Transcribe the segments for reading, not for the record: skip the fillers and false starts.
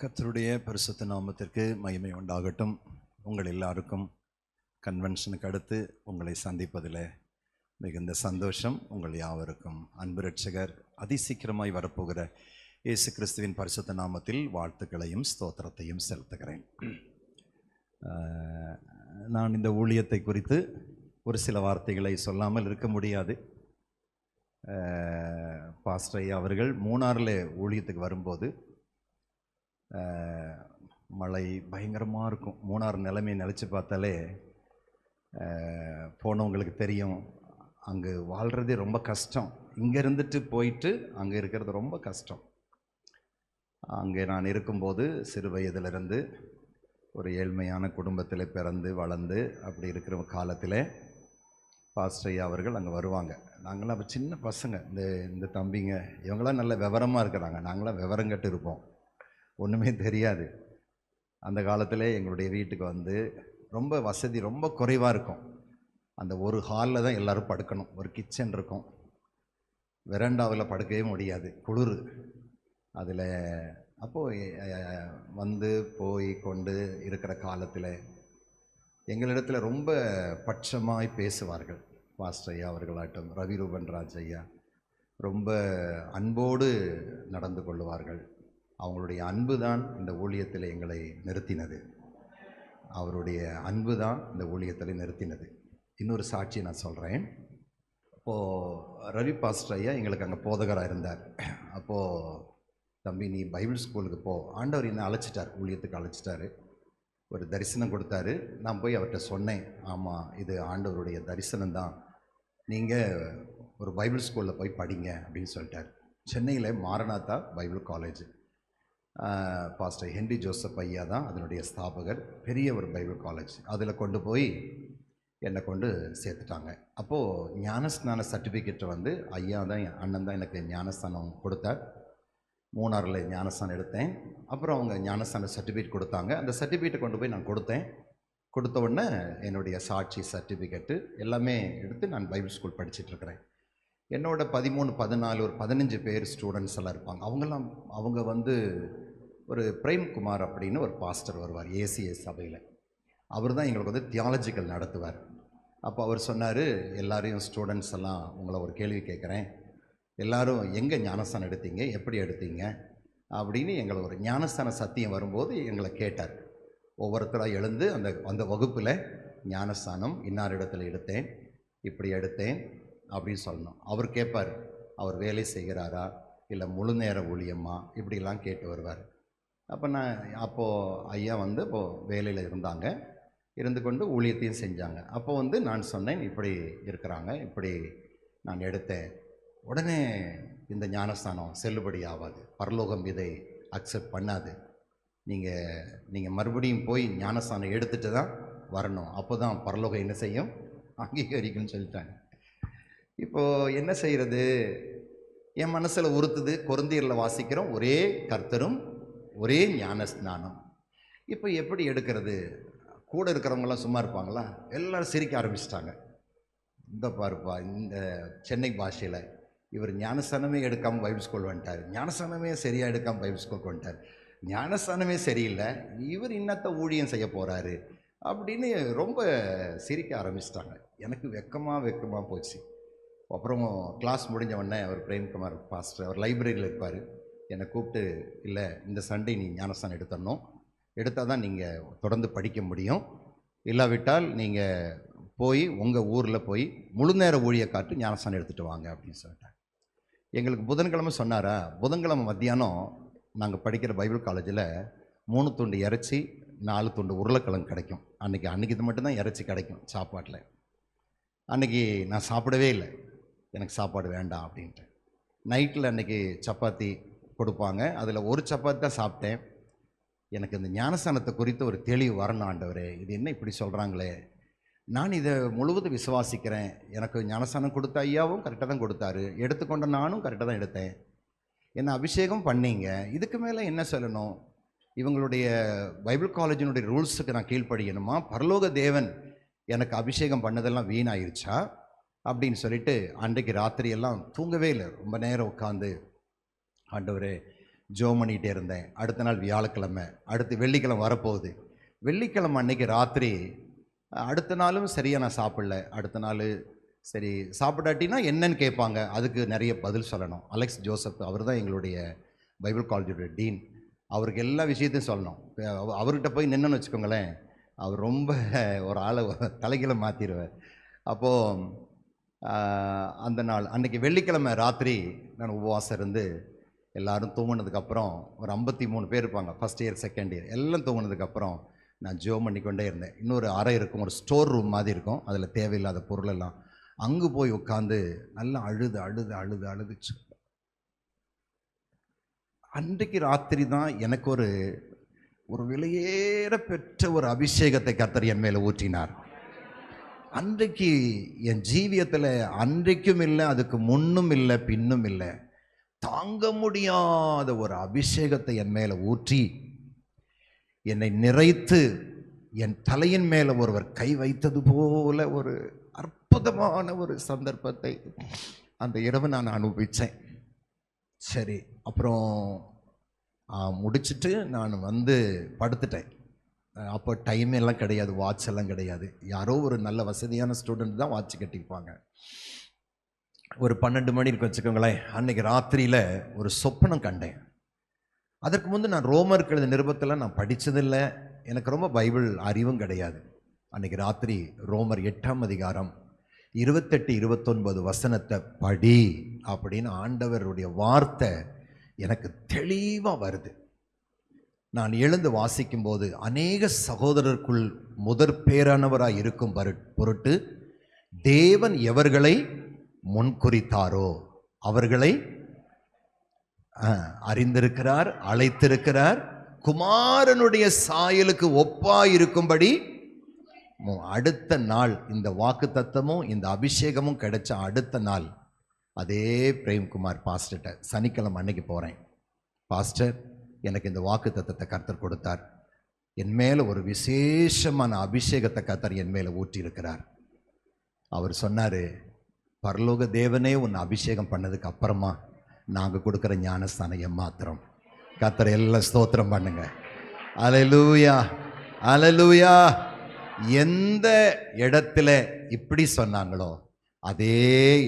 கர்த்தருடைய பரிசுத்த நாமத்திற்கு மகிமை உண்டாகட்டும். உங்கள் எல்லாருக்கும் கன்வென்ஷனுக்கு அடுத்து உங்களை சந்திப்பதில் மிகுந்த சந்தோஷம். உங்கள் யாவருக்கும் அன்பு ரட்சகர் அதிசீக்கிரமாய் வரப்போகிற இயேசு கிறிஸ்துவின் பரிசுத்த நாமத்தில் வாழ்த்துக்களையும் ஸ்தோத்திரத்தையும் செலுத்துகிறேன். நான் இந்த ஊழியத்தை குறித்து ஒரு சில வார்த்தைகளை சொல்லாமல் இருக்க முடியாது. பாஸ்டர் ஐயா அவர்கள் மூணாறில் ஊழியத்துக்கு வரும்போது மழை பயங்கரமாக இருக்கும். மூணாறு நிலைமையை நினச்சி பார்த்தாலே போனவங்களுக்கு தெரியும், அங்கே வாழ்கிறதே ரொம்ப கஷ்டம். இங்கே இருந்துட்டு போயிட்டு அங்கே இருக்கிறது ரொம்ப கஷ்டம். அங்கே நான் இருக்கும்போது சிறு வயதிலிருந்து ஒரு ஏழ்மையான குடும்பத்தில் பிறந்து வளர்ந்து அப்படி இருக்கிற காலத்தில் பாஸ்டர் ஐயா அவர்கள் அங்கே வருவாங்க. நாங்களாம் அப்போ சின்ன பசங்க, இந்த தம்பிங்க இவங்களாம் நல்ல விவரமாக இருக்கிறாங்க. நாங்களாம் விவரங்கட்டு இருப்போம், ஒன்றுமே தெரியாது. அந்த காலத்தில் எங்களுடைய வீட்டுக்கு வந்து ரொம்ப வசதி ரொம்ப குறைவாக இருக்கும். அந்த ஒரு ஹாலில் தான் எல்லோரும் படுக்கணும். ஒரு கிச்சன் இருக்கும், வெராண்டாவில் படுக்கவே முடியாது, குளிர். அதில் அப்போது வந்து போய் கொண்டு இருக்கிற காலத்தில் எங்களிடத்தில் ரொம்ப பட்சமாய் பேசுவார்கள். பாஸ்டர் ஐயா அவர்களாட்டும் ரவிரூபன் ராஜ் ஐயா ரொம்ப அன்போடு நடந்து கொள்ளுவார்கள். அவங்களுடைய அன்பு தான் இந்த ஊழியத்தில் எங்களை நிறுத்தினது. அவருடைய அன்பு தான் இந்த ஊழியத்தில் நிறுத்தினது. இன்னொரு சாட்சி நான் சொல்கிறேன். அப்போது ரவி பாஸ்டர் ஐயா எங்களுக்கு அங்கே போதகராக இருந்தார். அப்போது தம்பி நீ பைபிள் ஸ்கூலுக்கு போ, ஆண்டவர் என்னை அழைச்சிட்டார், ஊழியத்துக்கு அழைச்சிட்டாரு. ஒரு தரிசனம் கொடுத்தாரு. நான் போய் அவர்கிட்ட சொன்னேன், ஆமாம் இது ஆண்டவருடைய தரிசனம்தான், நீங்கள் ஒரு பைபிள் ஸ்கூலில் போய் படிங்க அப்படின்னு சொல்லிட்டார். சென்னையில் Maranatha Bible college, pastor Henry Joseph ஐயா தான் அதனுடைய ஸ்தாபகர். பெரிய ஒரு பைபிள் காலேஜ். அதில் கொண்டு போய் என்னை கொண்டு சேர்த்துட்டாங்க. அப்போது ஞானஸ்நான சர்டிஃபிகேட்டை வந்து ஐயா தான், அண்ணன் தான் எனக்கு ஞானஸ்தானம் கொடுத்தார். மூணாறில் ஞானஸ்தானம் எடுத்தேன். அப்புறம் அவங்க ஞானஸ்தான சர்டிஃபிகேட் கொடுத்தாங்க. அந்த சர்டிஃபிகேட்டை கொண்டு போய் நான் கொடுத்தேன். கொடுத்த உடனே என்னுடைய சாட்சி சர்டிஃபிகேட்டு எல்லாமே எடுத்து நான் பைபிள் ஸ்கூல் படிச்சுட்ருக்கிறேன். என்னோட 13, 14, ஒரு 15 பேர் ஸ்டூடெண்ட்ஸ் எல்லாம் இருப்பாங்க. அவங்க வந்து ஒரு பிரேம்குமார் அப்படின்னு ஒரு பாஸ்டர் வருவார் ஏசிஎஸ் சபையில். அவர் தான் எங்களுக்கு வந்து தியாலஜிக்கல் நடத்துவார். அப்போ அவர் சொன்னார், எல்லாரையும் ஸ்டூடெண்ட்ஸ் எல்லாம் உங்களை ஒரு கேள்வி கேட்குறேன், எல்லோரும் எங்கே ஞானஸ்தானம் எடுத்தீங்க, எப்படி எடுத்தீங்க அப்படின்னு எங்களை ஒரு ஞானஸ்தான சத்தியம் வரும்போது எங்களை கேட்டார். ஒவ்வொருத்தராக எழுந்து அந்த வகுப்பில் ஞானஸ்தானம் இன்னார் இடத்துல எடுத்தேன், இப்படி எடுத்தேன் அப்படின்னு சொல்லணும். அவர் கேட்பார், அவர் வேலை செய்கிறாரா இல்லை முழு நேர ஊழியமா இப்படிலாம் கேட்டு வருவார். அப்போது ஐயா வந்து இப்போது வேலையில் இருந்தாங்க, இருந்து கொண்டு ஊழியத்தையும் செஞ்சாங்க. அப்போது வந்து நான் சொன்னேன், இப்படி இருக்கிறாங்க, இப்படி நான் எடுத்தேன். உடனே இந்த ஞானஸ்தானம் செல்லுபடி ஆகாது, பரலோகம் இதை அக்செப்ட் பண்ணாது, நீங்கள் மறுபடியும் போய் ஞானஸ்தானம் எடுத்துகிட்டு தான் வரணும், அப்போ தான் பரலோகம் என்ன செய்யும், அங்கீகரிக்கும்னு சொல்லிட்டாங்க. இப்போது என்ன செய்கிறது, என் மனசில் உறுத்துது. கொரிந்தியரில் வாசிக்கிறோம், ஒரே கர்த்தரும் ஒரே ஞானஸ்நானம். இப்போ எப்படி எடுக்கிறது? கூட இருக்கிறவங்களாம் சும்மா இருப்பாங்களா? எல்லோரும் சிரிக்க ஆரம்பிச்சிட்டாங்க. இந்த பாருப்பா, இந்த சென்னை பாஷையில் இவர் ஞானஸ்தானமே எடுக்காமல் பைபிள் ஸ்கூல் வந்துட்டார், ஞானஸ்தானமே சரியாக எடுக்காமல் பைபிள் ஸ்கூலுக்கு வந்துட்டார், ஞானஸ்தானமே சரியில்லை, இவர் இன்னத்த ஊழியம் செய்ய போகிறாரு அப்படின்னு ரொம்ப சிரிக்க ஆரம்பிச்சிட்டாங்க. எனக்கு வெக்கமாக போச்சு. அப்புறம் கிளாஸ் முடிஞ்ச உடனே அவர் பிரேம்குமார் பாஸ்டர், அவர் லைப்ரரியில் இருப்பார், என்னை கூப்பிட்டு, இல்லை இந்த சண்டே நீ ஞானஸ்தானம் எடுத்துடணும், எடுத்தால் தான் நீங்கள் தொடர்ந்து படிக்க முடியும், இல்லாவிட்டால் நீங்கள் போய் உங்கள் ஊரில் போய் முழு நேர ஊழியை காட்டு ஞானஸ்தானம் எடுத்துகிட்டு வாங்க அப்படின்னு சொல்லிட்டாங்க. எங்களுக்கு புதன்கிழமை சொன்னாரா, புதன்கிழமை மத்தியானம் நாங்கள் படிக்கிற பைபிள் காலேஜில் 3 துண்டு இறைச்சி 4 துண்டு உருளைக்கிழங்கு கிடைக்கும். அன்றைக்கி இது மட்டும்தான் இறைச்சி கிடைக்கும் சாப்பாட்டில். அன்றைக்கி நான் சாப்பிடவே இல்லை, எனக்கு சாப்பாடு வேண்டாம் அப்படின்ட்டு. நைட்டில் அன்றைக்கி சப்பாத்தி கொடுப்பாங்க, அதில் ஒரு சப்பாத்தி தான் சாப்பிட்டேன். எனக்கு இந்த ஞானஸ்தானத்தை குறித்து ஒரு தெளிவு வரணும் ஆண்டவரே, இது என்ன இப்படி சொல்கிறாங்களே, நான் இதை முழுவதும் விசுவாசிக்கிறேன், எனக்கு ஞானஸ்தானம் கொடுத்த ஐயாவும் கரெக்டாக தான் கொடுத்தாரு, எடுத்துக்கொண்ட நானும் கரெக்டாக தான் எடுத்தேன், என்னை அபிஷேகம் பண்ணீங்க, இதுக்கு மேலே என்ன சொல்லணும், இவங்களுடைய பைபிள் காலேஜினுடைய ரூல்ஸுக்கு நான் கீழ்ப்படியணுமா, பரலோக தேவன் எனக்கு அபிஷேகம் பண்ணதெல்லாம் வீணாயிருச்சா அப்படின்னு சொல்லிட்டு அன்றைக்கு ராத்திரியெல்லாம் தூங்கவே இல்லை. ரொம்ப நேரம் உட்காந்து, ஆண்டவரே ஜெபம் பண்ணிகிட்டே இருந்தேன். அடுத்த நாள் வியாழக்கிழமை, அடுத்து வெள்ளிக்கிழமை வரப்போகுது. வெள்ளிக்கிழமை அன்னைக்கு ராத்திரி அடுத்த நாளும் சரியாக நான் சாப்பிடல. அடுத்த நாள் சரி சாப்பிடாட்டினா என்னன்னு கேட்பாங்க, அதுக்கு நிறைய பதில் சொல்லணும். அலெக்ஸ் ஜோசப் அவர் தான் எங்களுடைய பைபிள் காலேஜோட டீன். அவருக்கு எல்லா விஷயத்தையும் சொல்லணும். அவர்கிட்ட போய் நின்றுன்னு வச்சுக்கோங்களேன், அவர் ரொம்ப ஒரு ஆளை தலைகீழ மாற்றிடுவார். அப்போது அந்த நாள் அன்றைக்கி வெள்ளிக்கிழமை ராத்திரி நான் உபவாசம் இருந்து எல்லோரும் தூங்கினதுக்கப்புறம் ஒரு 53 பேர் இருப்பாங்க, ஃபஸ்ட் இயர் செகண்ட் இயர் எல்லாம் தூங்கினதுக்கப்புறம் நான் ஜெபம் பண்ணிக்கொண்டே இருந்தேன். இன்னொரு அறை இருக்கும், ஒரு ஸ்டோர் ரூம் மாதிரி இருக்கும், அதில் தேவையில்லாத பொருளெல்லாம். அங்கே போய் உட்காந்து நல்லா அழுதுச்சு. அன்றைக்கு ராத்திரி தான் எனக்கு ஒரு விலையேற பெற்ற ஒரு அபிஷேகத்தை கர்த்தர் என் மேலே ஊற்றினார். அன்றைக்கு என் ஜீவியத்தில் அன்றைக்கும் இல்லை, அதுக்கு முன்னும் இல்லை, பின்னும் இல்லை, தாங்க முடியாத ஒரு அபிஷேகத்தை என் மேலே ஊற்றி என்னை நிறைத்து என் தலையின் மேலே ஒருவர் கை வைத்தது போல ஒரு அற்புதமான ஒரு சந்தர்ப்பத்தை அந்த இரவு நான் அனுபவித்தேன். சரி, அப்புறம் முடிச்சுட்டு நான் படுத்துட்டேன். அப்போ டைம் எல்லாம் கிடையாது, வாட்ச் எல்லாம் கிடையாது. யாரோ ஒரு நல்ல வசதியான ஸ்டூடெண்ட் தான் வாட்ச் கட்டிப்பாங்க. ஒரு 12 மணி இருக்கு வச்சுக்கோங்களேன். அன்னைக்கு ராத்திரியில் ஒரு சொப்பனம் கண்டேன். அதற்கு முன்பு நான் ரோமருக்கு எழுதிய நிருபத்தில் நான் படித்ததில்லை, எனக்கு ரொம்ப பைபிள் அறிவும் கிடையாது. அன்றைக்கி ராத்திரி ரோமர் 8ஆம் அதிகாரம் 28-29 வசனத்தை படி அப்படின்னு ஆண்டவருடைய வார்த்தை எனக்கு தெளிவாக வருது. நான் எழுந்து வாசிக்கும்போது, அநேக சகோதரருக்குள் முதற் பேரானவராய் இருக்கும் பொருட்டு தேவன் எவர்களை முன்குறித்தாரோ அவர்களை அறிந்திருக்கிறார், அழைத்திருக்கிறார், குமாரனுடைய சாயலுக்கு ஒப்பாயிருக்கும்படி. அடுத்த நாள் இந்த வாக்கு தத்தமும் இந்த அபிஷேகமும் கிடைச்ச அடுத்த நாள் அதே பிரேம்குமார் பாஸ்டர்கிட்ட சனிக்கிழமை அன்னைக்கு போகிறேன். பாஸ்டர், எனக்கு இந்த வாக்கு தத்தத்தை கர்த்தர் கொடுத்தார், என் மேலே ஒரு விசேஷமான அபிஷேகத்தை கர்த்தர் என் மேலே ஊற்றியிருக்கிறார். அவர் சொன்னார், பரலோக தேவனே உன்னை அபிஷேகம் பண்ணதுக்கு அப்புறமா நாங்கள் கொடுக்குற ஞானஸ்தானம் ஏமாத்திரம். கர்த்தர் எல்லாம் ஸ்தோத்திரம் பண்ணுங்க. அல்லேலூயா, அல்லேலூயா. எந்த இடத்துல இப்படி சொன்னாங்களோ அதே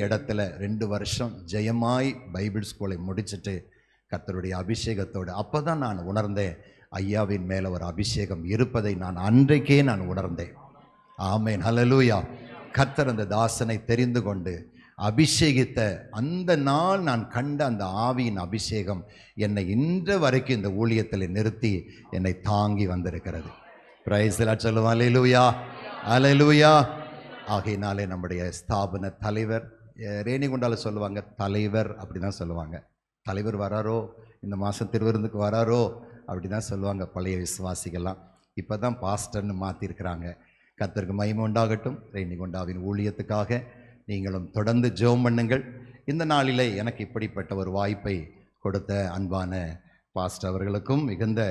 இடத்துல 2 வருஷம் ஜெயமாய் பைபிள் ஸ்கூலை முடிச்சுட்டு கர்த்தருடைய அபிஷேகத்தோடு அப்போ தான் நான் உணர்ந்தேன், ஐயாவின் மேலே ஒரு அபிஷேகம் இருப்பதை நான் அன்றைக்கே நான் உணர்ந்தேன். ஆமேன், அல்லேலூயா. கர்த்தர் அந்த தாசனை தெரிந்து கொண்டு அபிஷேகித்த அந்த நாள் நான் கண்ட அந்த ஆவியின் அபிஷேகம் என்னை இன்று வரைக்கும் இந்த ஊழியத்தில் நிறுத்தி என்னை தாங்கி வந்திருக்கிறது. பிரைஸ் தி லார்ட் சொல்லுவோம். அல்லேலூயா, அல்லேலூயா. ஆகையினாலே நம்முடைய ஸ்தாபன தலைவர், ரேணிகுண்டால சொல்லுவாங்க தலைவர், அப்படி தான் சொல்லுவாங்க. தலைவர் வராரோ, இந்த மாதம் திருவிருந்துக்கு வராரோ, அப்படி தான் சொல்லுவாங்க பழைய விசுவாசிகள்லாம். இப்போ தான் பாஸ்டர்னு மாற்றிருக்கிறாங்க. கர்த்தருக்கு மகிமை உண்டாகட்டும். ரேணிகுண்டாவின் ஊழியத்துக்காக நீங்களும் தொடர்ந்து ஜெபம் பண்ணுங்கள். இந்த நாளிலே எனக்கு இப்படிப்பட்ட ஒரு வாய்ப்பை கொடுத்த அன்பான பாஸ்டர் அவர்களுக்கும் மிகுந்த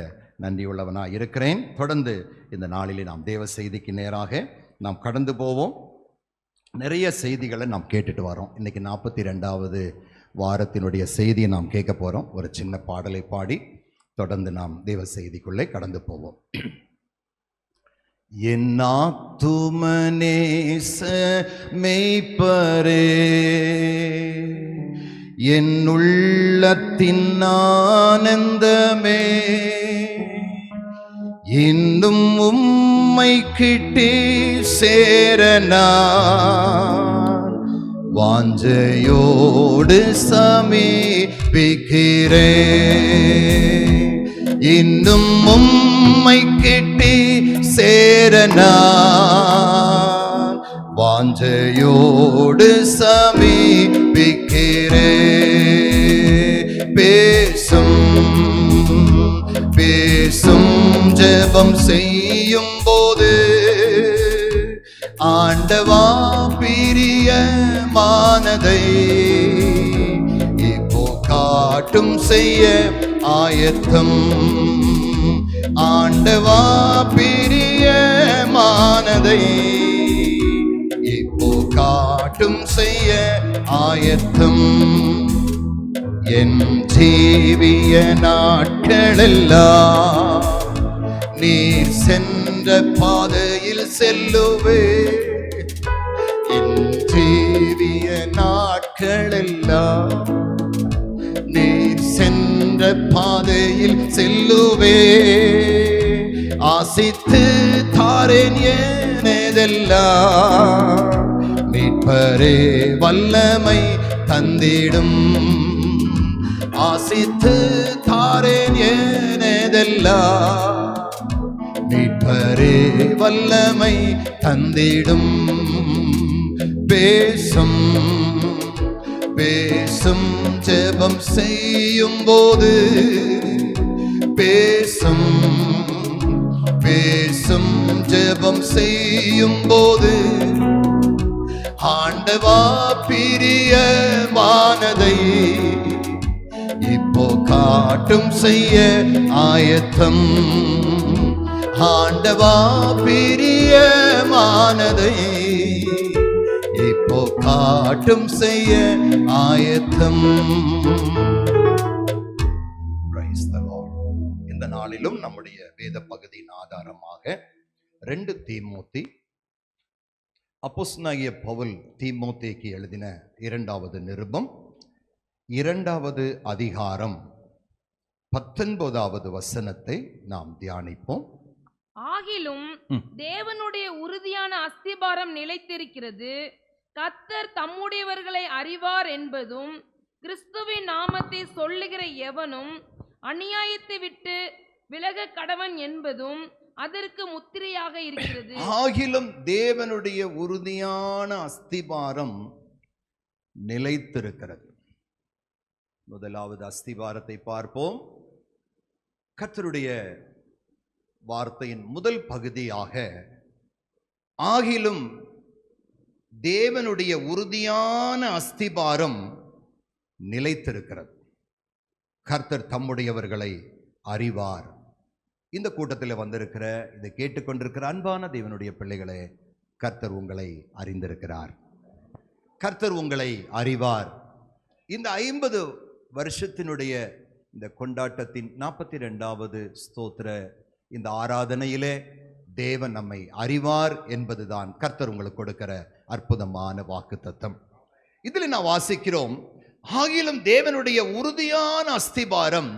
நன்றியுள்ளவனாக இருக்கிறேன். தொடர்ந்து இந்த நாளிலே நாம் தேவ செய்திக்கு நேராக நாம் கடந்து போவோம். நிறைய செய்திகளை நாம் கேட்டுட்டு வரோம். இன்றைக்கி 42வது வாரத்தினுடைய செய்தியை நாம் கேட்க போகிறோம். ஒரு சின்ன பாடலை பாடி தொடர்ந்து நாம் தேவ செய்திக்குள்ளே கடந்து போவோம். என் ஆத்தும நேச மேய்ப்பரே, என் உள்ளத்தின் ஆனந்தமே, இன்னும் உம்மை கிட்டே சேர நான் வாஞ்சையோடு சமீபிக்கிறேன். இன்னும் உம்மை கிட்டே சேர நான் வாஞ்சையோடு சமீபிக்கிறேன். பேசும் ஜெபம் செய்யும் போது ஆண்டவா பிரியமானதை இப்போ காட்டும் செய்ய ஆயத்தம். ஆண்டவா பிரியமானதை இப்போ காட்டும் செய்ய ஆயத்தம். என் ஜீவிய நாட்களெல்லாம் நீர் சென்ற பாதையில் செல்லுவே. என் ஜீவிய நாட்களெல்லாம் நீர் சென்ற பாதையில் செல்லுவே. ஆசித்து தாரேன் எனதெல்லாம் மீட்பரே வல்லமை தந்திடும். ஆசித்து தாரேன் எனதெல்லாம் மீட்பரே வல்லமை தந்திடும். பேசும் பேசும் ஜெபம் செய்யும் போது, பேசும் பேசும் ஜெபம் செய்யும் போது, ஆண்டவா பிரியமானதை இப்போ காட்டும் செய்ய ஆயத்தம். ஆண்டவா பிரியமானதை இப்போ காட்டும் செய்ய ஆயத்தம். Praise the Lord. இந்த நாளிலும் நம்முடைய வேத பகுதியின் ஆதாரமாக 2 தீமோத்தி, அப்போஸ்தலனாகிய பவுல் தீமோத்தேயுக்கு எழுதின 2வது நிருபம் 2வது அதிகாரம் 19வது வசனத்தை நாம் தியானிப்போம். ஆகிலும் தேவனுடைய உறுதியான அஸ்திபாரம் நிலைத்திருக்கிறது. கர்த்தர் தம்முடையவர்களை அறிவார் என்பதும், கிறிஸ்துவின் நாமத்தை சொல்லுகிற எவனும் அநியாயத்தை விட்டு விலக கடவன் என்பதும் அதற்கு முத்திரையாக இருக்கிறது. ஆகிலும் தேவனுடைய உறுதியான அஸ்திபாரம் நிலைத்திருக்கிறது. முதலாவது அஸ்திபாரத்தை பார்ப்போம். கர்த்தருடைய வார்த்தையின் முதல் பகுதியாக, ஆகிலும் தேவனுடைய உறுதியான அஸ்திபாரம் நிலைத்திருக்கிறது. கர்த்தர் தம்முடையவர்களை அறிவார். இந்த கூட்டத்தில் வந்திருக்கிற, இதை கேட்டுக்கொண்டிருக்கிற அன்பான தேவனுடைய பிள்ளைகளே, கர்த்தர் உங்களை அறிந்திருக்கிறார். கர்த்தர் உங்களை அறிவார். இந்த 50 வருஷத்தினுடைய இந்த கொண்டாட்டத்தின் 42வது ஸ்தோத்திர இந்த ஆராதனையிலே தேவன் நம்மை அறிவார் என்பதுதான் கர்த்தர் உங்களுக்கு கொடுக்கிற அற்புதமான வாக்குத்தத்தம். இதில் நான் வாசிக்கிறோம், ஆகிலும் தேவனுடைய உறுதியான அஸ்திபாரம்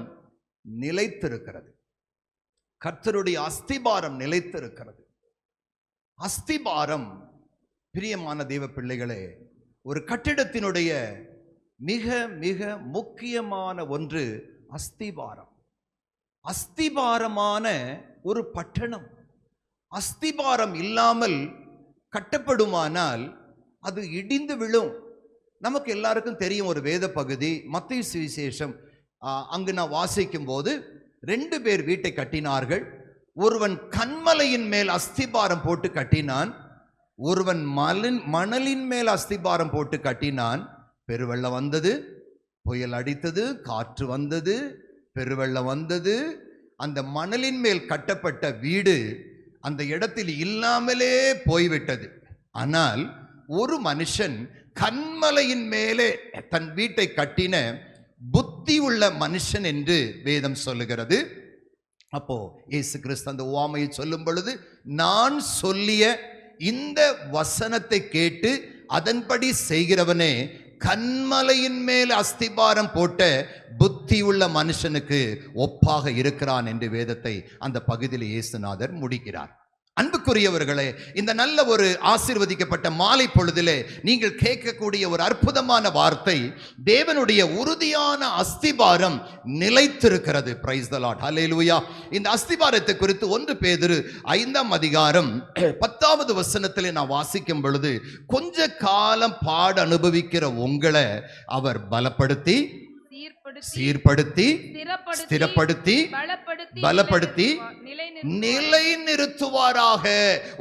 நிலைத்திருக்கிறது. கர்த்தருடைய அஸ்திபாரம் நிலைத்திருக்கிறது. அஸ்திபாரம், பிரியமான தேவ பிள்ளைகளே, ஒரு கட்டிடத்தினுடைய மிக மிக முக்கியமான ஒன்று அஸ்திபாரம். அஸ்திபாரமான ஒரு பட்டணம் அஸ்திபாரம் இல்லாமல் கட்டப்படுமானால் அது இடிந்து விழும். நமக்கு எல்லாருக்கும் தெரியும் ஒரு வேத பகுதி, மத்தேயு சுவிசேஷம். அங்கு நான் வாசிக்கும் போது 2 பேர் வீட்டை கட்டினார்கள். ஒருவன் கன்மலையின் மேல் அஸ்திபாரம் போட்டு கட்டினான், ஒருவன் மணலின் மேல் அஸ்திபாரம் போட்டு கட்டினான். பெருவெள்ளம் வந்தது, புயல் அடித்தது, காற்று வந்தது, பெருவெள்ளம் வந்தது. அந்த மணலின் மேல் கட்டப்பட்ட வீடு அந்த இடத்தில் இல்லாமலே போய்விட்டது. ஆனால் ஒரு மனுஷன் கன்மலையின் மேலே தன் வீட்டை கட்டின புத்தி உள்ள மனுஷன் என்று வேதம் சொல்லுகிறது. அப்போ இயேசு கிறிஸ்து அந்த உவமையை சொல்லும் பொழுது, நான் சொல்லிய இந்த வசனத்தை கேட்டு அதன்படி செய்கிறவனே கன்மலையின் மேல் அஸ்திபாரம் போட்ட புத்தி உள்ள மனுஷனுக்கு ஒப்பாக இருக்கிறான் என்று வேதத்தை அந்த பகுதியில் இயேசுநாதர் முடிக்கிறார். அன்புக்குரியவர்களே, இந்த நல்ல ஒரு ஆசீர்வதிக்கப்பட்ட மாலை பொழுதிலே நீங்கள் கேட்கக்கூடிய ஒரு அற்புதமான வார்த்தை, தேவனுடைய உறுதியான அஸ்திபாரம் நிலைத்திருக்கிறது. பிரைஸ் தி லார்ட், ஹல்லேலூயா. இந்த அஸ்திபாரத்தை குறித்து 1 பேதுரு 5ஆம் அதிகாரம் 10வது வசனத்திலே நான் வாசிக்கும் பொழுது, கொஞ்ச காலம் பாட அனுபவிக்கிற உங்களை அவர் பலப்படுத்தி சீர்படுத்தி ஸ்திரப்படுத்தி பலப்படுத்தி நிலைநிறுத்துவாராக.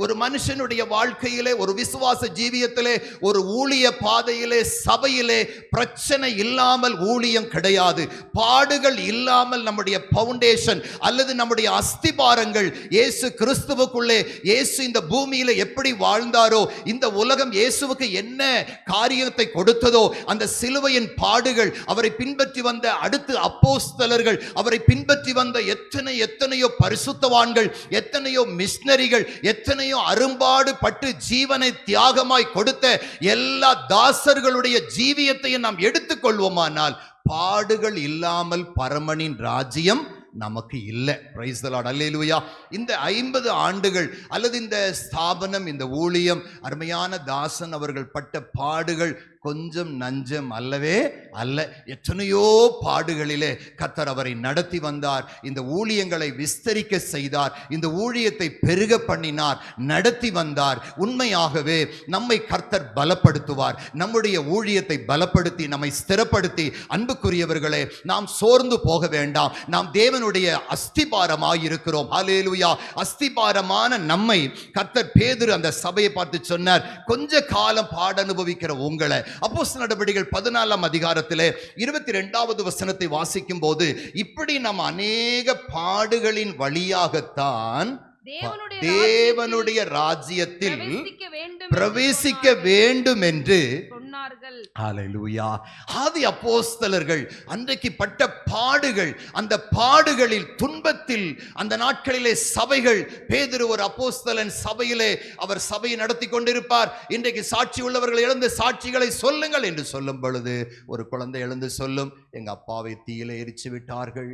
ஒரு மனுஷனுடைய வாழ்க்கையிலே, ஒரு விசுவாச ஜீவியத்திலே, ஒரு ஊழிய பாதையிலே, சபையிலே பிரச்சனை இல்லாமல் ஊழியம் கிடையாது. பாடுகள் இல்லாமல் நம்முடைய பவுண்டேஷன் அல்லது நம்முடைய அஸ்திபாரங்கள் இயேசு கிறிஸ்துவுக்குள்ளே, இயேசு இந்த பூமியில எப்படி வாழ்ந்தாரோ, இந்த உலகம் இயேசுவுக்கு என்ன காரியத்தை கொடுத்ததோ, அந்த சிலுவையின் பாடுகள், அவரை பின்பற்றி வந்த அடுத்து அப்போஸ்தலர்கள், அவரை பின்பற்றி வந்த எத்தனையோ பரிசுத்தவான்கள், எத்தனையோ மிஷனரிகள், எத்தனையோ அரும்பாடு பட்டு ஜீவனை தியாகமாய் கொடுத்த எல்லா தாசர்களுடைய ஜீவியத்தையும் நாம் எடுத்துக்கொள்வோமானால், பாடுகள் இல்லாமல் பரமனின் ராஜ்யம் நமக்கு இல்லை. பிரைஸ் தி லார்ட், அல்லேலூயா. இந்த 50 ஆண்டுகள் அல்லது இந்த ஸ்தாபனம், இந்த ஊழியம், அருமையான தாசன் அவர்கள் பட்ட பாடுகள் கொஞ்சம் நஞ்சம் அல்லவே அல்ல. எத்தனையோ பாடுகளிலே கர்த்தர் அவரை நடத்தி வந்தார். இந்த ஊழியங்களை விஸ்தரிக்க செய்தார். இந்த ஊழியத்தை பெருக பண்ணினார், நடத்தி வந்தார். உண்மையாகவே நம்மை கர்த்தர் பலப்படுத்துவார். நம்முடைய ஊழியத்தை பலப்படுத்தி நம்மை ஸ்திரப்படுத்தி, அன்புக்குரியவர்களே, நாம் சோர்ந்து போக வேண்டாம். நாம் தேவனுடைய அஸ்திபாரமாய் இருக்கிறோம். ஹல்லேலூயா. அஸ்திபாரமான நம்மை கர்த்தர், பேதுரு அந்த சபையை பார்த்து சொன்னார், கொஞ்ச காலம் பாட அனுபவிக்கிற உங்களை. அப்போஸ்தலர் நடவடிக்கைகள் 14ஆம் அதிகாரத்திலே 22வது வசனத்தை வாசிக்கும் போது, இப்படி நாம் அநேக பாடுகளின் வழியாகத்தான் தேவனுடைய ராஜ்யத்தில் பிரவேசிக்க வேண்டும் என்று சொன்னார்கள். ஹல்லேலூயா. ஆதி அப்போஸ்தலர்கள் அன்றைக்கு பட்ட பாடுகள், அந்த பாடுகளில், துன்பத்தில், அந்த நாட்களிலே சபைகள், பேதுரு ஒரு அப்போஸ்தலன், சபையிலே அவர் சபையை நடத்தி கொண்டிருப்பார். இன்றைக்கு சாட்சி உள்ளவர்கள் எழுந்து சாட்சிகளை சொல்லுங்கள் என்று சொல்லும் பொழுது, ஒரு குழந்தை எழுந்து சொல்லும், எங்க அப்பாவை தீயில எரிச்சு விட்டார்கள்,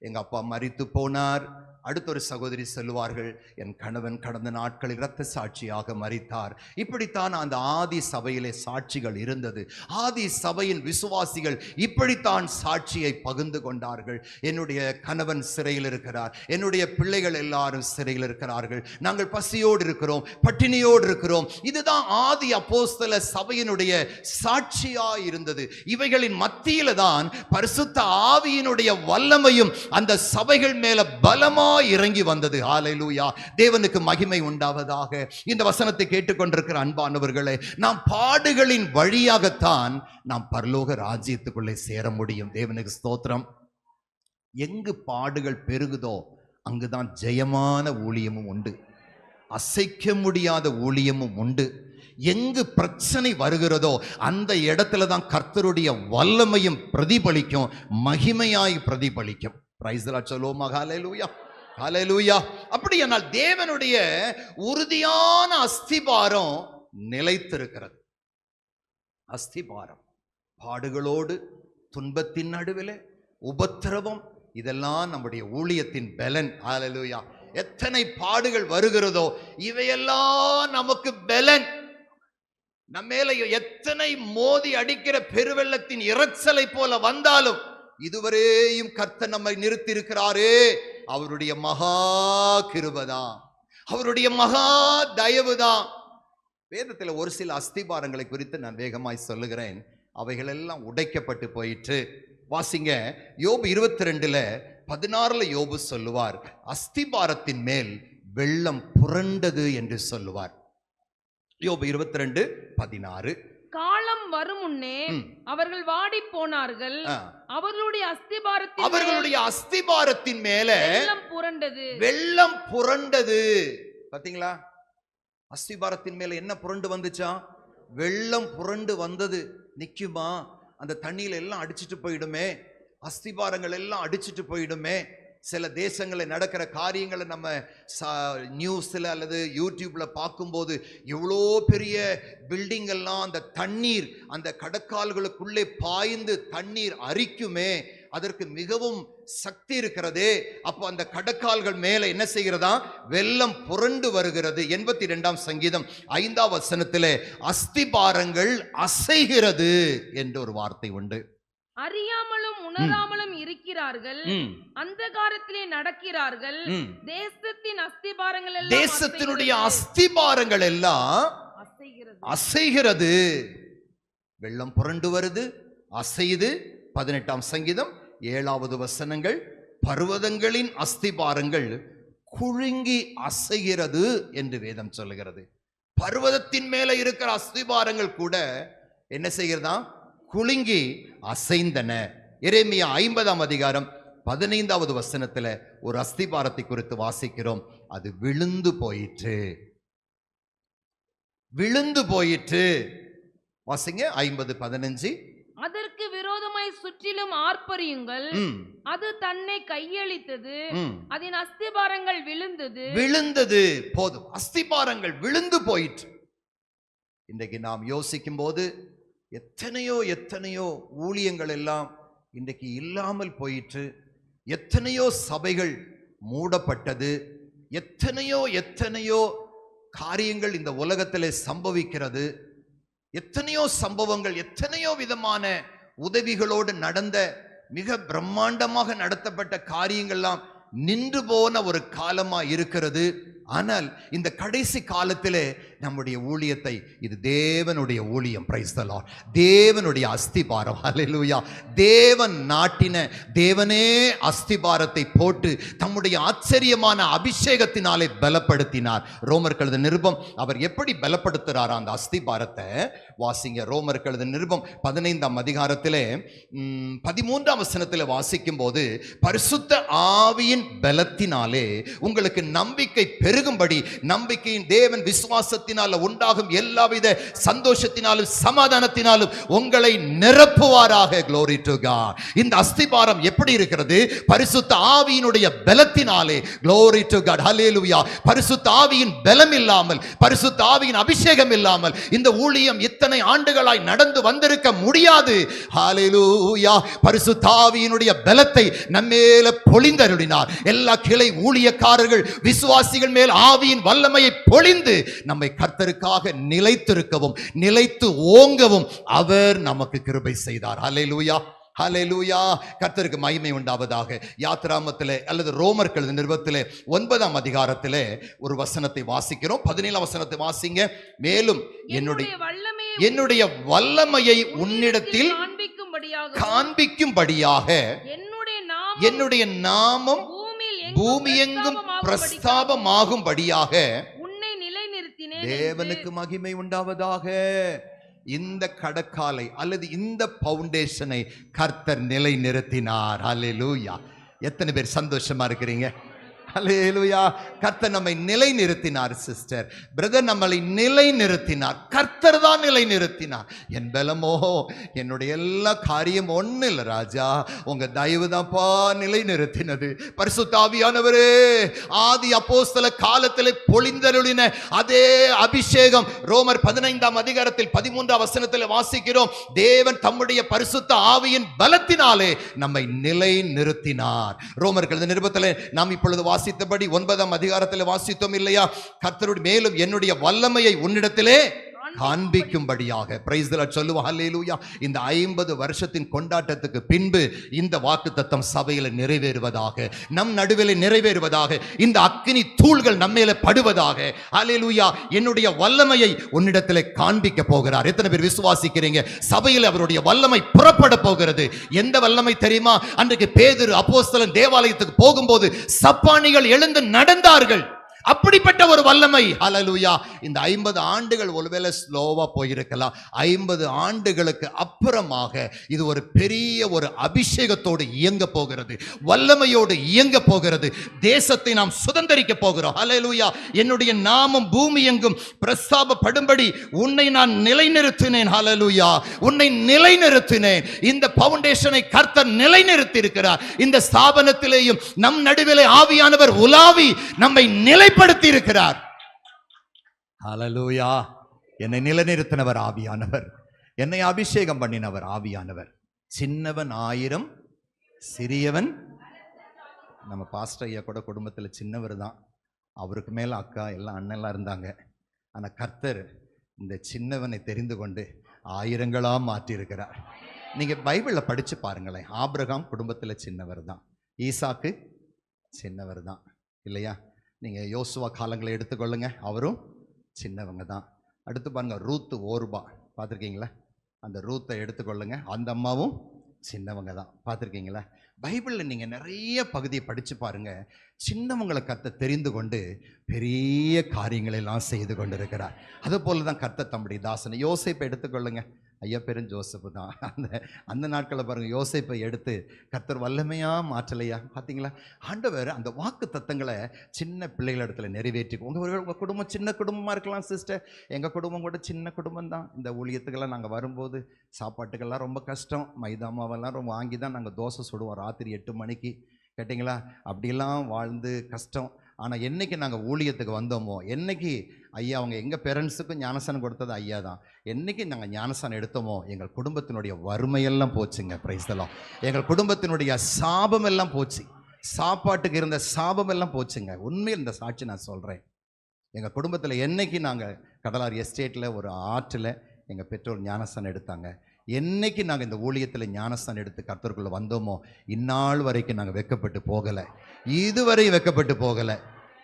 எங்க அப்பா மரித்து போனார். அடுத்த ஒரு சகோதரி சொல்லுவார்கள், என் கணவன் கடந்த நாட்களில் இரத்த சாட்சியாக மரித்தார். இப்படித்தான் அந்த ஆதி சபையிலே சாட்சிகள் இருந்தது. ஆதி சபையின் விசுவாசிகள் இப்படித்தான் சாட்சியை பகிர்ந்து கொண்டார்கள். என்னுடைய கணவன் சிறையில் இருக்கிறார், என்னுடைய பிள்ளைகள் எல்லாரும் சிறையில் இருக்கிறார்கள், நாங்கள் பசியோடு இருக்கிறோம், பட்டினியோடு இருக்கிறோம். இதுதான் ஆதி அப்போஸ்தல சபையினுடைய சாட்சியாய் இருந்தது. இவைகளின் மத்தியில தான் பரிசுத்த ஆவியினுடைய வல்லமையும் அந்த சபைகள் மேல பலமா இறங்கி வந்தது. ஹல்லேலூயா. தேவனுக்கு மகிமை உண்டாவதாக. இந்த வசனத்தை கேட்டுக்கொண்டிருக்கிற அன்பானவர்களே, நாம் பாடுகளின் வழியாகத்தான் நாம் பரலோக ராஜ்யத்துக்குள்ளே சேர முடியும். தேவனுக்கு ஸ்தோத்திரம். எங்கு பாடுகள் பெருகுதோ அங்குதான் ஜெயமான ஊழியமும் உண்டு, அசைக்க முடியாத ஊழியமும் உண்டு. எங்கு பிரச்சனை வருகிறதோ அந்த இடத்துல தான் கர்த்தருடைய வல்லமையும் பிரதிபலிக்கும், மகிமையாய் பிரதிபலிக்கும். Price the Lord. சொல்லுவோமா? ஹல்லேலூயா, ஹல்லேலூயா. அப்படியானால் தேவனுடைய உறுதியான அஸ்திபாரம் நிலைத்திருக்கிறது. அஸ்திபாரம் பாடுகளோடு, துன்பத்தின் நடுவிலே, உபத்திரவம், இதெல்லாம் நம்முடைய ஊழியத்தின் பலன். ஹல்லேலூயா. எத்தனை பாடுகள் வருகிறதோ இவையெல்லாம் நமக்கு பலன். நம்மேல எத்தனை மோதி அடிக்கிற பெருவெள்ளத்தின் இரைச்சலை போல வந்தாலும் இதுவரையும் கர்த்தர் நம்மை நிறுத்தி இருக்கிறாரே, அவருடைய மகா கிருபைதான், அவருடைய மகா தயவுதான். வேதத்தில் ஒரு சில அஸ்திபாரங்களை குறித்து நான் வேகமாய் சொல்லுகிறேன். அவைகள் எல்லாம் உடைக்கப்பட்டு போயிற்று. வாசிங்க, யோபு 22:16 யோபு சொல்லுவார், அஸ்திபாரத்தின் மேல் வெள்ளம் புரண்டது என்று சொல்லுவார். யோபு 22:16. காலம் வரும் முன்னே அவர்கள் வாடி போனார்கள், அவர்களுடைய அஸ்திபாரத்தின் மேல வெள்ளம் புரண்டது. பாத்தீங்களா? அஸ்திபாரத்தின் மேல என்ன புரண்டு வந்துச்சா? வெள்ளம் புரண்டு வந்தது. நிக்குமா? அந்த தண்ணியில எல்லாம் அடிச்சிட்டு போயிடுமே, அஸ்திபாரங்கள் எல்லாம் அடிச்சிட்டு போயிடுமே. சில தேசங்களில் நடக்கிற காரியங்களை நம்ம நியூஸில் அல்லது யூடியூப்ல பார்க்கும்போது எவ்வளோ பெரிய பில்டிங் எல்லாம் அந்த தண்ணீர் அந்த கடற்கால்களுக்குள்ளே பாய்ந்து தண்ணீர் அரிக்குமே, அதற்கு மிகவும் சக்தி இருக்கிறதே. அப்போ அந்த கடற்கால்கள் மேல என்ன செய்கிறதா? வெள்ளம் புரண்டு வருகிறது. 82ஆம் சங்கீதம் 5ஆம் வசனத்திலே அஸ்திபாரங்கள் அசைகிறது என்று ஒரு வார்த்தை உண்டு. அறியாமலும் உணராமலும் இருக்கிறார்கள், அந்தகாரத்திலே நடக்கிறார்கள், தேசத்தினுடைய அஸ்திபாரங்கள் எல்லாம் அசைகிறது. வெள்ளம் புரண்டு வருது, அசையுது. 18ஆம் சங்கீதம் 7வது வசனங்கள், பர்வதங்களின் அஸ்திபாரங்கள் குலுங்கி அசைகிறது என்று வேதம் சொல்லுகிறது. பர்வதத்தின் மேல இருக்கிற அஸ்திபாரங்கள் கூட என்ன செய்கிறதா? குலுங்கி அசைந்தன. எரேமியா 50ஆம் அதிகாரம் 15வது வசனத்துல ஒரு அஸ்திபாரத்தை குறித்து வாசிக்கிறோம். அது விழுந்து போயிற்று, விழுந்து போயிற்று. வாசிங்க 50:15. அதற்கு விரோதமாய் சுற்றிலும் ஆர்ப்பரியுங்கள், அது தன்னை கையளித்தது, அதன் அஸ்திபாரங்கள் விழுந்தது. விழுந்தது. போதும், அஸ்திபாரங்கள் விழுந்து போயிற்று. இன்றைக்கு நாம் யோசிக்கும் போது எத்தனையோ எத்தனையோ ஊழியங்கள் எல்லாம் இன்றைக்கு இல்லாமல் போயிற்று. எத்தனையோ சபைகள் மூடப்பட்டது. எத்தனையோ எத்தனையோ காரியங்கள் இந்த உலகத்திலே சம்பவிக்கிறது. எத்தனையோ சம்பவங்கள், எத்தனையோ விதமான உதவிகளோடு நடந்த மிக பிரம்மாண்டமாக நடத்தப்பட்ட காரியங்கள்லாம் நின்று போன ஒரு காலமா இருக்கிறது. ஆனால் இந்த கடைசி காலத்திலே நம்முடைய ஊழியத்தை, இது தேவனுடைய ஊழியம், பிரைஸ் தி லார்ட், தேவனுடைய அஸ்திபாரம், ஹல்லேலூயா. தேவன் நாட்டின, தேவனே அஸ்திபாரத்தை போட்டு தம்முடைய ஆச்சரியமான அபிஷேகத்தினாலே பலப்படுத்தினார். ரோமர் கழுத நிருபம் அவர் எப்படி பலப்படுத்துறார் அந்த அஸ்திபாரத்தை வாசிங்க. ரோமர் கழுத நிருபம் 15ஆம் அதிகாரத்திலே 13ஆம் வசனத்திலே வாசிக்கும் போது, பரிசுத்த ஆவியின் பலத்தினாலே உங்களுக்கு நம்பிக்கை பெருகும்படி, நம்பிக்கையின் தேவன் விசுவாசத்தினால உண்டாகும் எல்லாவித சந்தோஷத்தினாலும் சமாதானத்தினாலும் உங்களை நிரப்புவாராக. Glory to God. இந்த அஸ்திபாரம் எப்படி இருக்கிறது? பரிசுத்த ஆவியினுடைய பலத்தினாலே. Glory to God. Hallelujah. பரிசுத்த ஆவியின் பலம் இல்லாமல், பரிசுத்த ஆவியின் அபிஷேகம் இல்லாமல் இந்த ஊழியம் இத்தனை ஆண்டுகளாய் நடந்து வந்திருக்க முடியாது. Hallelujah. பரிசுத்த ஆவியினுடைய பலத்தை நம்மேல பொழிந்தருளினார். எல்லா கிளை ஊழியக்காரர்கள், விசுவாசிகள் மேல் ஆவியின் வல்லமையை பொழிந்து நம்மை கர்த்தருக்காக நிலைத்திருக்கவும் நிலைத்து ஓங்கவும் அவர் நமக்கு கிருபை செய்தார். ஹல்லேலூயா, ஹல்லேலூயா. கர்த்தருக்கு மகிமை உண்டாவதாக. யாத்திராமத்திலே அல்லது ரோமர் கழுத நிருபத்திலே 9ஆம் அதிகாரத்திலே ஒரு வசனத்தை வாசிக்கிறோம். 17ஆம் வசனத்தை வாசிங்க. மேலும் என்னுடைய வல்லமையை உன்னிடத்தில் காண்பிக்கும்படியாக என்னுடைய நாமம் பூமியெங்கும் பிரஸ்தாபமாகும்படியாக உன்னை நிலைநிறுத்தினேன். தேவனுக்கு மகிமை உண்டாவதாக. இந்த கடற்காலை அல்லது இந்த பவுண்டேஷனை கர்த்தர் நிலைநிறுத்தினார். ஹல்லேலூயா. எத்தனை பேர் சந்தோஷமா இருக்கிறீங்க? ஹல்லேலூயா. கர்த்தர் நம்மை நிலைநிறுத்தினார். சிஸ்டர், பிரதர், நம்மளை நிலைநிறுத்தினார். கர்த்தர் தான் நிலைநிறுத்தினார். என் பலமோ, என்னுடைய எல்லா காரியம் ஒண்ணு இல்லை ராஜா, உங்க தயவு தான்ப்பா நிலைநிறுத்தினது. பரிசுத்த ஆவியானவரே, ஆதி அப்போஸ்தல காலத்திலே பொழிந்தருளின அதே அபிஷேகம் ரோமர் 15ஆம் அதிகாரத்தில் 13ஆம் வசனத்தில் வாசிக்கிறோம். தேவன் தம்முடைய பரிசுத்த ஆவியின் பலத்தினாலே நம்மை நிலைநிறுத்தினார். ரோமர் கழுத நிருபத்திலே நாம் இப்பொழுது வாசித்தபடி 9ஆம் அதிகாரத்தில் வாசித்தோம் இல்லையா? கர்த்தருடைய மேலும் என்னுடைய வல்லமையை உன்னிடத்திலே காண்பிக்கும்படியாக. பிரைஸ் தி லார்ட் சொல்லுவோம். ஹல்லேலூயா. இந்த 50 வருஷத்தின் கொண்டாட்டத்துக்கு பின்பு இந்த வாக்குத்தத்தம் சபையில நிறைவேறுவதாக, நம் நடுவில் நிறைவேறுவதாக, இந்த அக்கினி தூள்கள் நம்மேல படுவதாக. ஹல்லேலூயா. என்னுடைய வல்லமையை உன்னிடத்திலே காண்பிக்க போகிறார். எத்தனை பேர் விசுவாசிக்கிறீங்க? சபையில் அவருடைய வல்லமை புறப்பட போகிறது. எந்த வல்லமை தெரியுமா? அன்றைக்கு பேதுரு அப்போஸ்தலன் தேவாலயத்துக்கு போகும்போது சப்பானிகள் எழுந்து நடந்தார்கள். அப்படிப்பட்ட ஒரு வல்லமை. ஹல்லேலூயா. இந்த 50 ஆண்டுகள் ஒருவேளை ஸ்லோவா போயிருக்கலாம். 50 ஆண்டுகளுக்கு அப்புறமாக இது ஒரு பெரிய ஒரு அபிஷேகத்தோடு இயங்க போகிறது, வல்லமையோடு இயங்க போகிறது. தேசத்தை நாம் சுதந்தரிக்க போகிறோம். ஹல்லேலூயா. என்னுடைய நாமம் பூமி எங்கும் பிரஸ்தாபப்படும்படி உன்னை நான் நிலைநிறுத்தினேன். ஹல்லேலூயா. உன்னை நிலைநிறுத்தினேன். இந்த பவுண்டேஷனை கர்த்தர் நிலைநிறுத்தி இருக்கிறார். இந்த ஸ்தாபனத்திலேயும் நம் நடுவிலே ஆவியானவர் உலாவி நம்மை நிலை படுத்தி இருக்கிறார். ஹல்லேலூயா. என்னை நிலைநிறுத்தினவர் ஆவியானவர், என்னை அபிஷேகம் பண்ணினவர் ஆவியானவர். சின்னவன் 1000, சிறியவன். நம்ம பாஸ்டர் ஐயா கூட குடும்பத்தில் சின்னவர் தான். அவருக்கு மேல அக்கா எல்லாம் அண்ணெல்லாம் இருந்தாங்க. ஆனா கர்த்தர் இந்த சின்னவனை தெரிந்து கொண்டு ஆயிரங்களா மாற்றி இருக்கிறார். நீங்க பைபிள்ல படிச்சு பாருங்களேன். ஆபிரகாம் குடும்பத்தில் சின்னவர் தான், ஈசாக்கு சின்னவர் தான் இல்லையா? நீங்கள் யோசுவா காலங்களை எடுத்துக்கொள்ளுங்க, அவரும் சின்னவங்க தான். அடுத்து பாருங்க, ரூத்து ஓர்பா பார்த்துருக்கீங்களா? அந்த ரூத்தை எடுத்துக்கொள்ளுங்க, அந்த அம்மாவும் சின்னவங்க தான். பார்த்துருக்கீங்களா? பைபிளில் நீங்கள் நிறைய பகுதியை படித்து பாருங்க. சின்னவங்களை கர்த்தர் தெரிந்து கொண்டு பெரிய காரியங்களை எல்லாம் செய்து கொண்டு இருக்கிறார். அது போல தான் கர்த்தர் தம்முடைய தாசனை யோசேப்பை எடுத்துக்கொள்ளுங்க. ஐயா பேரும் ஜோசப்பு தான். அந்த நாட்களில் பாருங்கள், யோசேப்பை எடுத்து கர்த்தர் வல்லமையாக மாற்றலையா? பார்த்தீங்களா? ஆண்டவர் அந்த வாக்கு தத்தங்களை சின்ன பிள்ளைகள் இடத்துல நிறைவேற்றி. உங்கள் குடும்பம் சின்ன குடும்பமாக இருக்கலாம் சிஸ்டர். எங்கள் குடும்பம் கூட சின்ன குடும்பம் தான். இந்த ஊழியத்துக்கெல்லாம் நாங்கள் வரும்போது சாப்பாட்டுக்கெல்லாம் ரொம்ப கஷ்டம். மைதா மாவெல்லாம் ரொம்ப வாங்கி தான் நாங்கள் தோசை சுடுவோம் ராத்திரி 8 மணிக்கு. கேட்டிங்களா? அப்படிலாம் வாழ்ந்து கஷ்டம். ஆனால் என்றைக்கு நாங்கள் ஊழியத்துக்கு வந்தோமோ, என்றைக்கு ஐயா அவங்க எங்கள் பேரண்ட்ஸுக்கும் ஞானசானம் கொடுத்தது ஐயா தான். என்றைக்கு நாங்கள் ஞானசானம் எடுத்தோமோ எங்கள் குடும்பத்தினுடைய வறுமையெல்லாம் போச்சுங்க. Price the Lord. எங்கள் குடும்பத்தினுடைய சாபமெல்லாம் போச்சு. சாப்பாட்டுக்கு இருந்த சாபமெல்லாம் போச்சுங்க. உண்மையில் இந்த சாட்சி நான் சொல்கிறேன். எங்கள் குடும்பத்தில் என்றைக்கு நாங்கள் கடலார் எஸ்டேட்டில் ஒரு ஆற்றில் எங்கள் பெற்றோர் ஞானசானம் எடுத்தாங்க, என்னைக்கு நாங்கள் இந்த ஊழியத்தில் ஞானஸ்தானம் எடுத்து கர்த்தருக்குள்ளே வந்தோமோ இந்நாள் வரைக்கும் நாங்கள் வெட்கப்பட்டு போகலை. இதுவரை வெட்கப்பட்டு போகலை.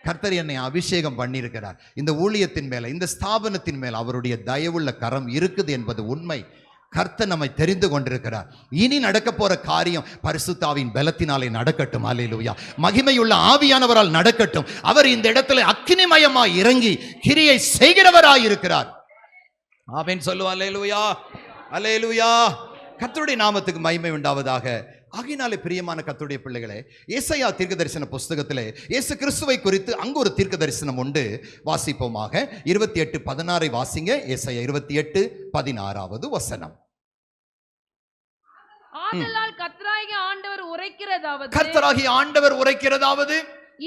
கர்த்தர் என்னை அபிஷேகம் பண்ணியிருக்கிறார். இந்த ஊழியத்தின் மேலே, இந்த ஸ்தாபனத்தின் மேலே அவருடைய தயவுள்ள கரம் இருக்குது என்பது உண்மை. கர்த்தர் நம்மை தெரிந்து கொண்டிருக்கிறார். இனி நடக்க போற காரியம் பரிசுத்தாவின் பலத்தினாலே நடக்கட்டும். அல்லேலூயா. மகிமையுள்ள ஆவியானவரால் நடக்கட்டும். அவர் இந்த இடத்துல அக்கினிமயமாய் இறங்கி கிரியை செய்கிறவராய் இருக்கிறார். ஆமென் சொல்லுவா. அல்லேலூயா, அல்லேலூயா. கர்த்தருடைய நாமத்துக்கு மகிமை உண்டாவதாக. ஆகையினாலே பிரியமான கர்த்தருடைய பிள்ளைகளே, ஏசாயா தீர்க்க தரிசன புஸ்தகத்திலே இயேசு கிறிஸ்துவை குறித்து அங்கு ஒரு தீர்க்க தரிசனம் உண்டு. வாசிப்போமாக. 28:16 வாசிங்க. ஏசாயா 28:16 வசனம். ஆதலால் கர்த்தராகிய ஆண்டவர் உரைக்கிறதாவது, கர்த்தராகிய ஆண்டவர் உரைக்கிறதாவது,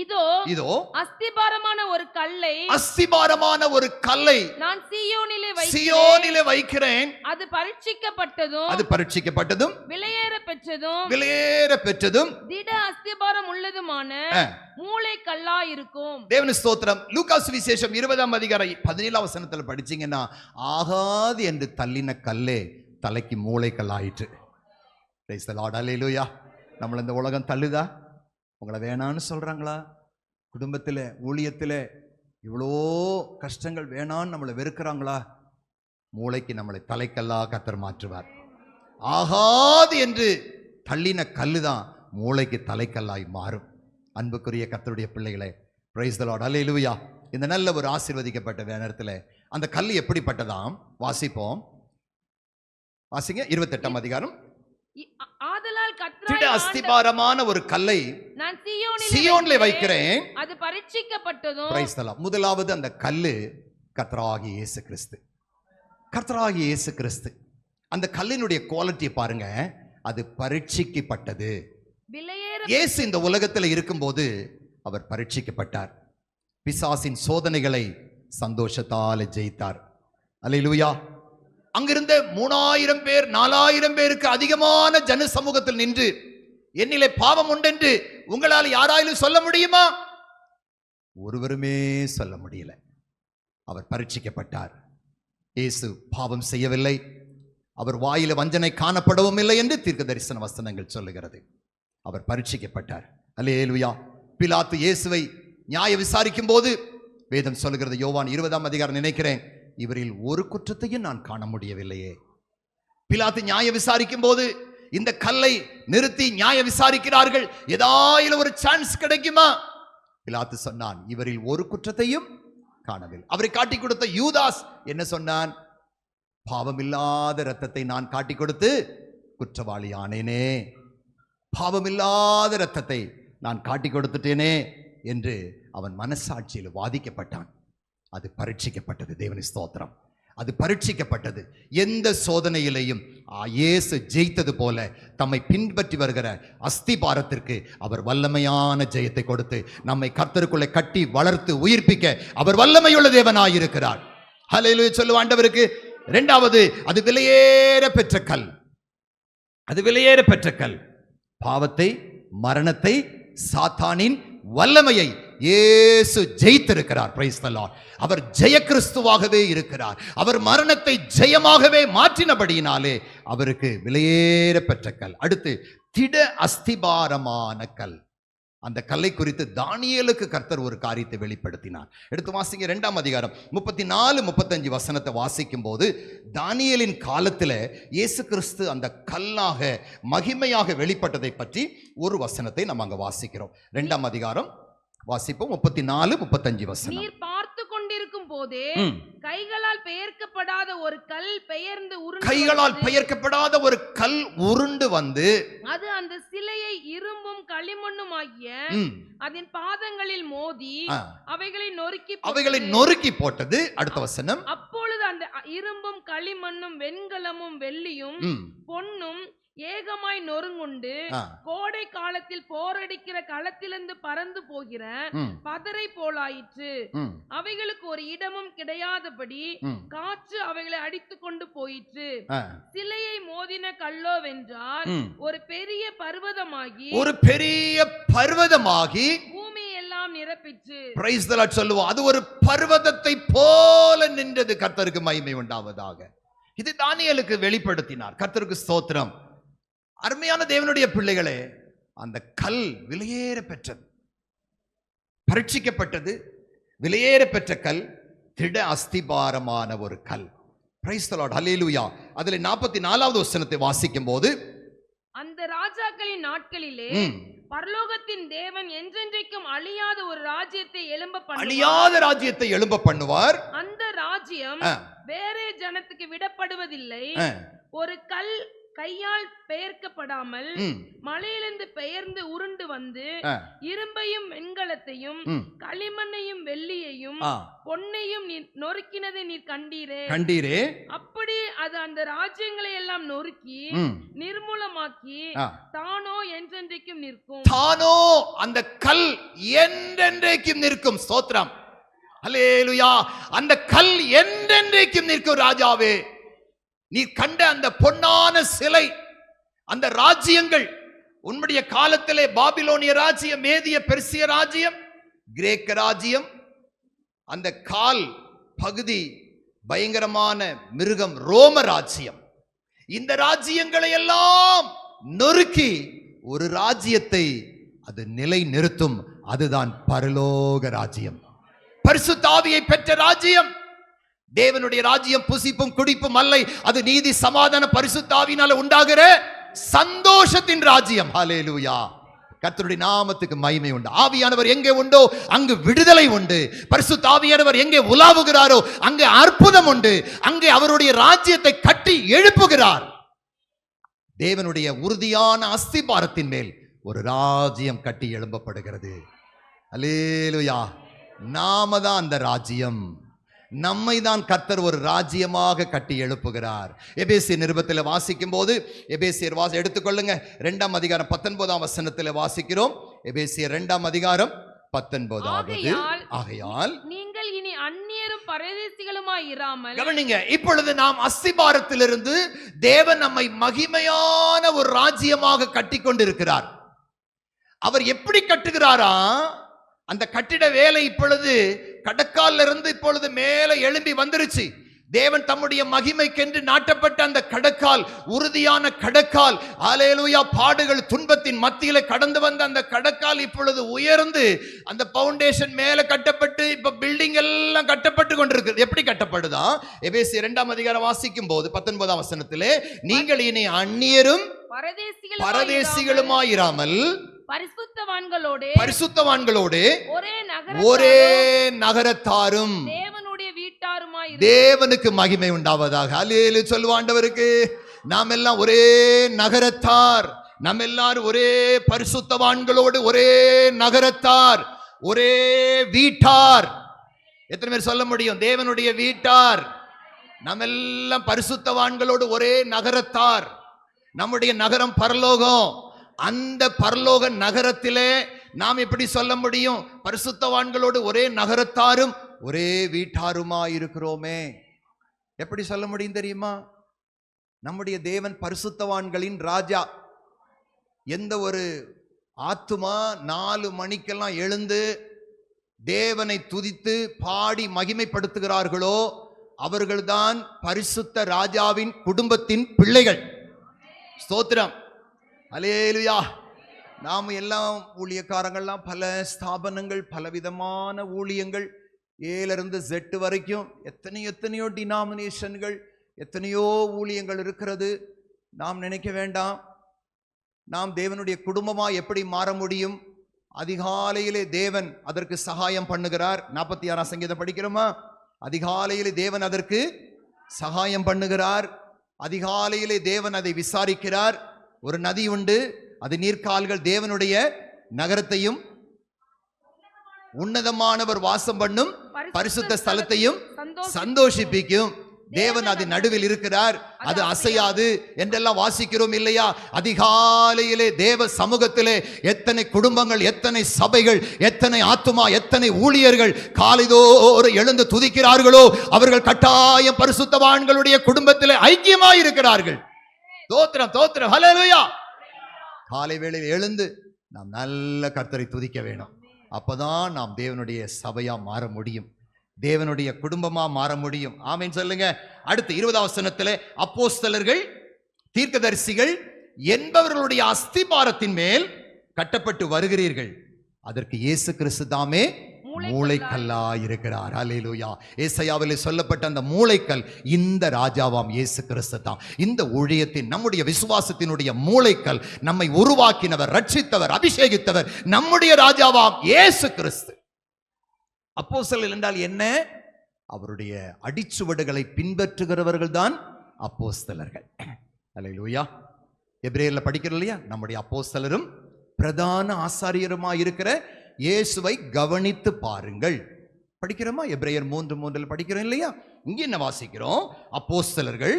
இதோ இதோ அஸ்திபாரமான ஒரு கல்லை நான் சீயோனிலே வைக்கிறேன். அது பரீட்சிக்கப்பட்டதும் விலையேற பெற்றதும் திட அஸ்திபாரம் உள்ளதுமான மூளை கல்லா இருக்கும். தேவனுக்கு ஸ்தோத்திரம். லூக்கா சுவிசேஷம் 20ஆம் அதிகாரம் 17ஆம் வசனத்தில் படிச்சீங்கன்னா, ஆகாது என்று தள்ளின கல்லே தலைக்கு மூளை கல்லாயிற்று. Price the lord. அல்லேலூயா. நம்மள இந்த உலகம் தள்ளுதா? உங்களை வேணான்னு சொல்கிறாங்களா? குடும்பத்தில் ஊழியத்தில் இவ்வளோ கஷ்டங்கள் வேணான்னு நம்மளை வெறுக்கிறாங்களா? மூளைக்கு நம்மளை தலைக்கல்லா கர்த்தர் மாற்றுவார். ஆகாது என்று தள்ளின கல்லு தான் மூளைக்கு தலைக்கல்லாய் மாறும். அன்புக்குரிய கர்த்தருடைய பிள்ளைகளே, பிரைஸ் தி லார்ட். அல்லேலூயா. இந்த நல்ல ஒரு ஆசீர்வதிக்கப்பட்ட நேரத்தில் அந்த கல் எப்படிப்பட்டதாம் வாசிப்போம். வாசிங்க. 28ஆம் அதிகாரம். ஆதலால் திட அஸ்திபாரமான ஒரு கல்லை நான் சீயோனிலே வைக்கிறேன், அது பரீட்சிக்கப்பட்டதும். Price the Lord. முதலாவது அந்த கல்லு கர்த்தராகிய இயேசு கிறிஸ்து. கர்த்தராகிய இயேசு கிறிஸ்து. அந்த கல்லினுடைய குவாலிட்டி பாருங்க. அது பரீட்சிக்கப்பட்டது. இயேசு இந்த உலகத்தில் இருக்கும்போது அவர் பரீட்சிக்கப்பட்டார். பிசாசின் சோதனைகளை சந்தோஷத்தால் ஜெயித்தார். அல்லேலூயா. அங்கிருந்த 3000 பேர் 4000 பேருக்கு அதிகமான ஜன சமூகத்தில் நின்று, என்னிலே பாவம் உண்டென்று உங்களால் யாராலும் சொல்ல முடியுமா? ஒருவருமே சொல்ல முடியல. அவர் பரீட்சிக்கப்பட்டார். இயேசு பாவம் செய்யவில்லை, அவர் வாயில வஞ்சனை காணப்படவும் இல்லை என்று தீர்க்க தரிசன வசனங்கள் சொல்லுகிறது. அவர் பரீட்சிக்கப்பட்டார். அல்லேலூயா. பிலாத்து இயேசுவை நியாய விசாரிக்கும் போது வேதம் சொல்லுகிறது, யோவான் 20ஆம் அதிகாரம் நினைக்கிறேன், இவரில் ஒரு குற்றத்தையும் நான் காண முடியவில்லையே. பிலாத்து நியாய விசாரிக்கும் போது இந்த கல்லை நிறுத்தி நியாய விசாரிக்கிறார்கள், ஏதாயிலும் ஒரு சான்ஸ் கிடைக்குமா? பிலாத்து சொன்னான், இவரில் ஒரு குற்றத்தையும் காணவில்லை. அவரை காட்டி கொடுத்த யூதாஸ் என்ன சொன்னான்? பாவமில்லாத இரத்தத்தை நான் காட்டி கொடுத்து குற்றவாளி ஆனேனே, பாவமில்லாத இரத்தத்தை நான் காட்டி கொடுத்துட்டேனே என்று அவன் மனசாட்சியில் வாதிக்கப்பட்டான். அது பரீட்சிக்கப்பட்டது. தேவனுக்கு ஸ்தோத்திரம். அது பரீட்சிக்கப்பட்டது. எந்த சோதனையிலையும் இயேசு ஜெயித்தது போல தம்மை பின்பற்றி வருகிற அஸ்திபாரத்திற்கு அவர் வல்லமையான ஜெயத்தை கொடுத்து நம்மை கர்த்தருக்குள்ளே கட்டி வளர்த்து உயிர்ப்பிக்க அவர் வல்லமையுள்ள தேவனாயிருக்கிறார். ஹல்லேலூயா சொல்லுவோம் ஆண்டவருக்கு. இரண்டாவது, அது விலையேற பெற்ற கல். அது விலையேற பெற்ற கல். பாவத்தை, மரணத்தை, சாத்தானின் வல்லமையை இயேசு ஜெயித்திருக்கிறார். Price the Lord. அவர் ஜெய கிறிஸ்துவாகவே இருக்கிறார். அவர் மரணத்தை ஜெயமாகவே மாற்றினபடியினாலே அவருக்கு விலையேற பெற்ற கல். அடுத்து, திட அஸ்திபாரமான கல். அந்த கல்லை குறித்து தானியேலுக்கு கர்த்தர் ஒரு காரியத்தை வெளிப்படுத்தினார். எடுத்து வாசிங்க 2ஆம் அதிகாரம் 34-35 வசனத்தை வாசிக்கும் போது தானியேலின் காலத்தில் இயேசு கிறிஸ்து அந்த கல்லாக மகிமையாக வெளிப்பட்டதை பற்றி ஒரு வசனத்தை நம்ம அங்க வாசிக்கிறோம். 2ஆம் அதிகாரம் வாசிப்போம். 34-35 வசனம். நீர் பார்த்து கொண்டிருக்கும் போதே கைகளால் பெயர்க்கப்படாத ஒரு கல் பெயர்ந்து உருண்டு கைகளால் பெயர்க்கப்படாத ஒரு கல் உருண்டு வந்து அது அந்த சிலையை இரும்பும் களிமண்ணும் ஆகிய அதன் பாதங்களில் மோதி அவைகளை நொறுக்கி போட்டது. அடுத்த வசனம். அப்பொழுது அந்த இரும்பும் களிமண்ணும் வெண்கலமும் வெள்ளியும் பொன்னும் ஏகமாய் நொறுங்குண்டு கோடை காலத்தில் போரடிக்கிற களத்திலிருந்து பறந்து போகிற பதரை போலாயிற்று. அவைகளுக்கு ஒரு இடமும் கிடையாதபடி காற்று அவைகளை அடித்து கொண்டு போயிற்று. சிலையை மோதின கல்லோ வென்றால் ஒரு பெரிய பர்வதமாகி பூமி எல்லாம் நிரப்பிற்று. பிரைஸ் தி லார்ட் சொல்லுவோம். அது ஒரு பர்வதத்தை போல நின்றது. கர்த்தருக்கு மகிமை உண்டாவதாக. இது தானியேலுக்கு வெளிப்படுத்தினார். கர்த்தருக்கு ஸ்தோத்திரம். அருமையான தேவனுடைய பிள்ளைகளே, அந்த கல் விலையேற பெற்றது, பரீட்சிக்கப்பட்டது, விலையேற பெற்ற கல், திட அஸ்திபாரமான ஒரு கல். பிரைஸ் தி லார்ட், ஹல்லேலூயா. அதில் 44வது வசனத்தை வாசிக்கும் போது அந்த ராஜாக்களின் நாட்களிலே பரலோகத்தின் தேவன் என்றென்றைக்கும் அழியாத ஒரு ராஜ்யத்தை எழும்ப பண்ணுவார். அந்த ராஜ்யம் வேறே ஜனத்துக்கு விடப்படுவதில்லை. ஒரு கல் கையால் பெயர்க்கப்படாமல் மலையிலிருந்து பெயர்ந்து உருண்டு வந்து இரும்பையும் வெண்கலத்தையும் களிமண்ணையும் வெள்ளியையும் பொன்னையும் நொறுக்கினதை நீர் கண்டீரே. அப்படி அது அந்த ராஜ்யங்களை எல்லாம் நொறுக்கி நிர்மூலமாக்கி தானோ என்றென்றைக்கும் நிற்கும். தானோ அந்த கல் என்றென்றைக்கும் நிற்கும். ஸ்தோத்திரம், ஹல்லேலூயா. அந்த கல் என்றென்றைக்கும் நிற்கும். ராஜாவே, நீ கண்ட அந்த பொன்னான சிலை, அந்த ராஜ்யங்கள், உன்னுடைய காலத்திலே பாபிலோனிய ராஜ்யம், மேதிய பெர்சிய ராஜ்யம், கிரேக்க ராஜ்யம், அந்த கால் பகுதி பயங்கரமான மிருகம் ரோம ராஜ்யம், இந்த ராஜ்யங்களை எல்லாம் நொறுக்கி ஒரு ராஜ்யத்தை அது நிலை நிறுத்தும். அதுதான் பரலோக ராஜ்யம், பரிசுத்த ஆவியை பெற்ற ராஜ்யம். தேவனுடைய ராஜ்யம் புசிப்பும் குடிப்பும் அல்ல, அது நீதி சமாதான பரிசுத்த ஆவியினால உண்டாகிற சந்தோஷத்தின் ராஜ்யம். ஹல்லேலூயா. கர்த்தருடைய நாமத்துக்கு மகிமை உண்டு. ஆவியானவர் எங்கே உண்டோ அங்கு விடுதலை உண்டு. பரிசுத்த ஆவியானவர் எங்கே உலாவுகிறாரோ அங்கே அற்புதம் உண்டு. அங்கே அவருடைய ராஜ்யத்தை கட்டி எழுப்புகிறார். தேவனுடைய உறுதியான அஸ்திபாரத்தின் மேல் ஒரு ராஜ்யம் கட்டி எழும்பப்படுகிறது. ஹல்லேலூயா. நாம தான் அந்த ராஜ்யம். நம்மை தான் கர்த்தர் ஒரு ராஜ்யமாக கட்டி எழுப்புகிறார். எபேசியர் நிருபத்தில் வாசிக்கும் போது, எபேசியர் எடுத்துக்கொள்ளுங்க, 2ஆம் அதிகாரம் 19ஆம் வசனத்தில் வாசிக்கிறோம். எபேசியர் 2ஆம் அதிகாரம் 19வது. ஆகையால் நீங்கள் இனி அந்நியரும் பரதேசிகளுமாய் இராமல், கவனிங்க, இப்பொழுது நாம் அஸ்திபாரத்திலிருந்து தேவன் நம்மை மகிமையான ஒரு ராஜ்யமாக கட்டி கொண்டிருக்கிறார். அவர் எப்படி கட்டுகிறாரா? அந்த கட்டிட வேலை இப்பொழுது கடக்கால் இருந்து இப்பொழுது மேலே எழும்பி வந்துருச்சு. தேவன் தம்முடைய மகிமைக்கென்று நாட்டப்பட்ட அந்த கடக்கால், உறுதியான கடக்கால், ஹல்லேலூயா, பாடுகள் துன்பத்தின் மத்தியில கடந்து வந்த அந்த கடக்கால் இப்பொழுது உயர்ந்து அந்த பவுண்டேஷன் மேல கட்டப்பட்டு இப்ப பில்டிங் எல்லாம் கட்டப்பட்டு கொண்டிருக்கு. எப்படி கட்டப்படுதா? எபேசியர் 2ஆம் அதிகாரம் வாசிக்கும் போது 19ஆம் வசனத்திலே, நீங்கள் இனி அந்நியரும் பரதேசிகளுமாயிராமல் பரிசுத்தவான்களோடு ஒரே நகரத்தாரும் தேவனுக்கு மகிமை உண்டாவதாக. அல்லேலூயா சொல்லுவோம் ஆண்டவருக்கு. நாம் எல்லாம் ஒரே நகரத்தார், நாம் எல்லாரும் ஒரே பரிசுத்தவான்களோடு ஒரே நகரத்தார், ஒரே வீட்டார். எத்தனை பேர் சொல்ல முடியும்? தேவனுடைய வீட்டார். நாம் எல்லாம் பரிசுத்தவான்களோடு ஒரே நகரத்தார். நம்முடைய நகரம் பரலோகம். அந்த பரலோக நகரத்திலே நாம் எப்படி சொல்ல முடியும்? பரிசுத்தவான்களோடு ஒரே நகரத்தாரும் ஒரே வீட்டாருமாயிருக்கிறோமே. எப்படி சொல்ல முடியும் தெரியுமா? நம்முடைய தேவன் பரிசுத்தவான்களின் ராஜா. எந்த ஒரு ஆத்துமா 4 மணிக்கெல்லாம் எழுந்து தேவனை துதித்து பாடி மகிமைப்படுத்துகிறார்களோ அவர்கள்தான் பரிசுத்த ராஜாவின் குடும்பத்தின் பிள்ளைகள். ஸ்தோத்திரம், அல்லேலூயா. நாம் எல்லாம் ஊழியக்காரங்கள்லாம் பல ஸ்தாபனங்கள், பலவிதமான ஊழியங்கள், ஏலிருந்து Z வரைக்கும் எத்தனையோ டினாமினேஷன்கள், எத்தனையோ ஊழியங்கள் இருக்கிறது. நாம் நினைக்க வேண்டாம், நாம் தேவனுடைய குடும்பமா எப்படி மாற முடியும்? அதிகாலையிலே தேவன் அதற்கு சகாயம் பண்ணுகிறார். 46ஆம் சங்கீதம் படிக்கிறோமா? அதிகாலையிலே தேவன் அதற்கு சகாயம் பண்ணுகிறார். அதிகாலையிலே தேவன் அதை விசாரிக்கிறார். ஒரு நதி உண்டு, அது நீர்க்கால்கள் தேவனுடைய நகரத்தையும் உன்னதமானவர் வாசம் பண்ணும் பரிசுத்த ஸ்தலத்தையும் சந்தோஷிப்பிக்கும். தேவன் அது நடுவில் இருக்கிறார், அது அசையாது என்றெல்லாம் வாசிக்கிறோம் இல்லையா? அதிகாலையிலே தேவ சமூகத்திலே எத்தனை குடும்பங்கள், எத்தனை சபைகள், எத்தனை ஆத்துமா, எத்தனை ஊழியர்கள் காலைதோறு எழுந்து துதிக்கிறார்களோ அவர்கள் கட்டாயம் பரிசுத்தவான்களுடைய குடும்பத்திலே ஐக்கியமாய் இருக்கிறார்கள். தோத்திரம் தோத்திரம், ஹல்லேலூயா. காலை வேளையில் எழுந்து நாம் நல்ல கர்த்தரை துதிக்க வேணும். அப்பதான் நாம் தேவனுடைய சபையா மாற முடியும், தேவனுடைய குடும்பமா மாற முடியும். ஆமென் சொல்லுங்க. அடுத்து 20ஆம் வசனத்திலே அப்போஸ்தலர்கள், தீர்க்கதரிசிகள் என்பவர்களுடைய அஸ்திபாரத்தின் மேல் கட்டப்பட்டு வருகிறீர்கள், அதற்கு இயேசு கிறிஸ்து தாமே மூளைக்கல்லா இருக்கிறார். அல்லேலூயா. ஏசாயாவிலே சொல்லப்பட்ட அந்த மூளைக்கல் இந்த ராஜாவாம் இயேசு கிறிஸ்து தான். இந்த ஊழியத்தின், நம்முடைய விசுவாசத்தினுடைய மூளைக்கல், நம்மை உருவாக்கினவர், ரட்சித்தவர், அபிஷேகித்தவர் நம்முடைய ராஜாவாம் இயேசு கிறிஸ்து. அப்போஸ்தலர்கள் என்றால் என்ன? அவருடைய அடிச்சுவடுகளை பின்பற்றுகிறவர்கள் தான் அப்போஸ்தலர்கள். அல்லேலூயா. எபிரேயர்ல படிக்கிறோம் இல்லையா? நம்முடைய அப்போஸ்தலரும் பிரதான ஆசாரியருமாய் இருக்கிற இயேசுவை கவனித்து பாருங்கள். படிக்கிறோமா? எபிரேயர் 3:3 படிக்கிறோம் இல்லையா? இங்க என்ன வாசிக்கிறோம்? அப்போஸ்தலர்கள்,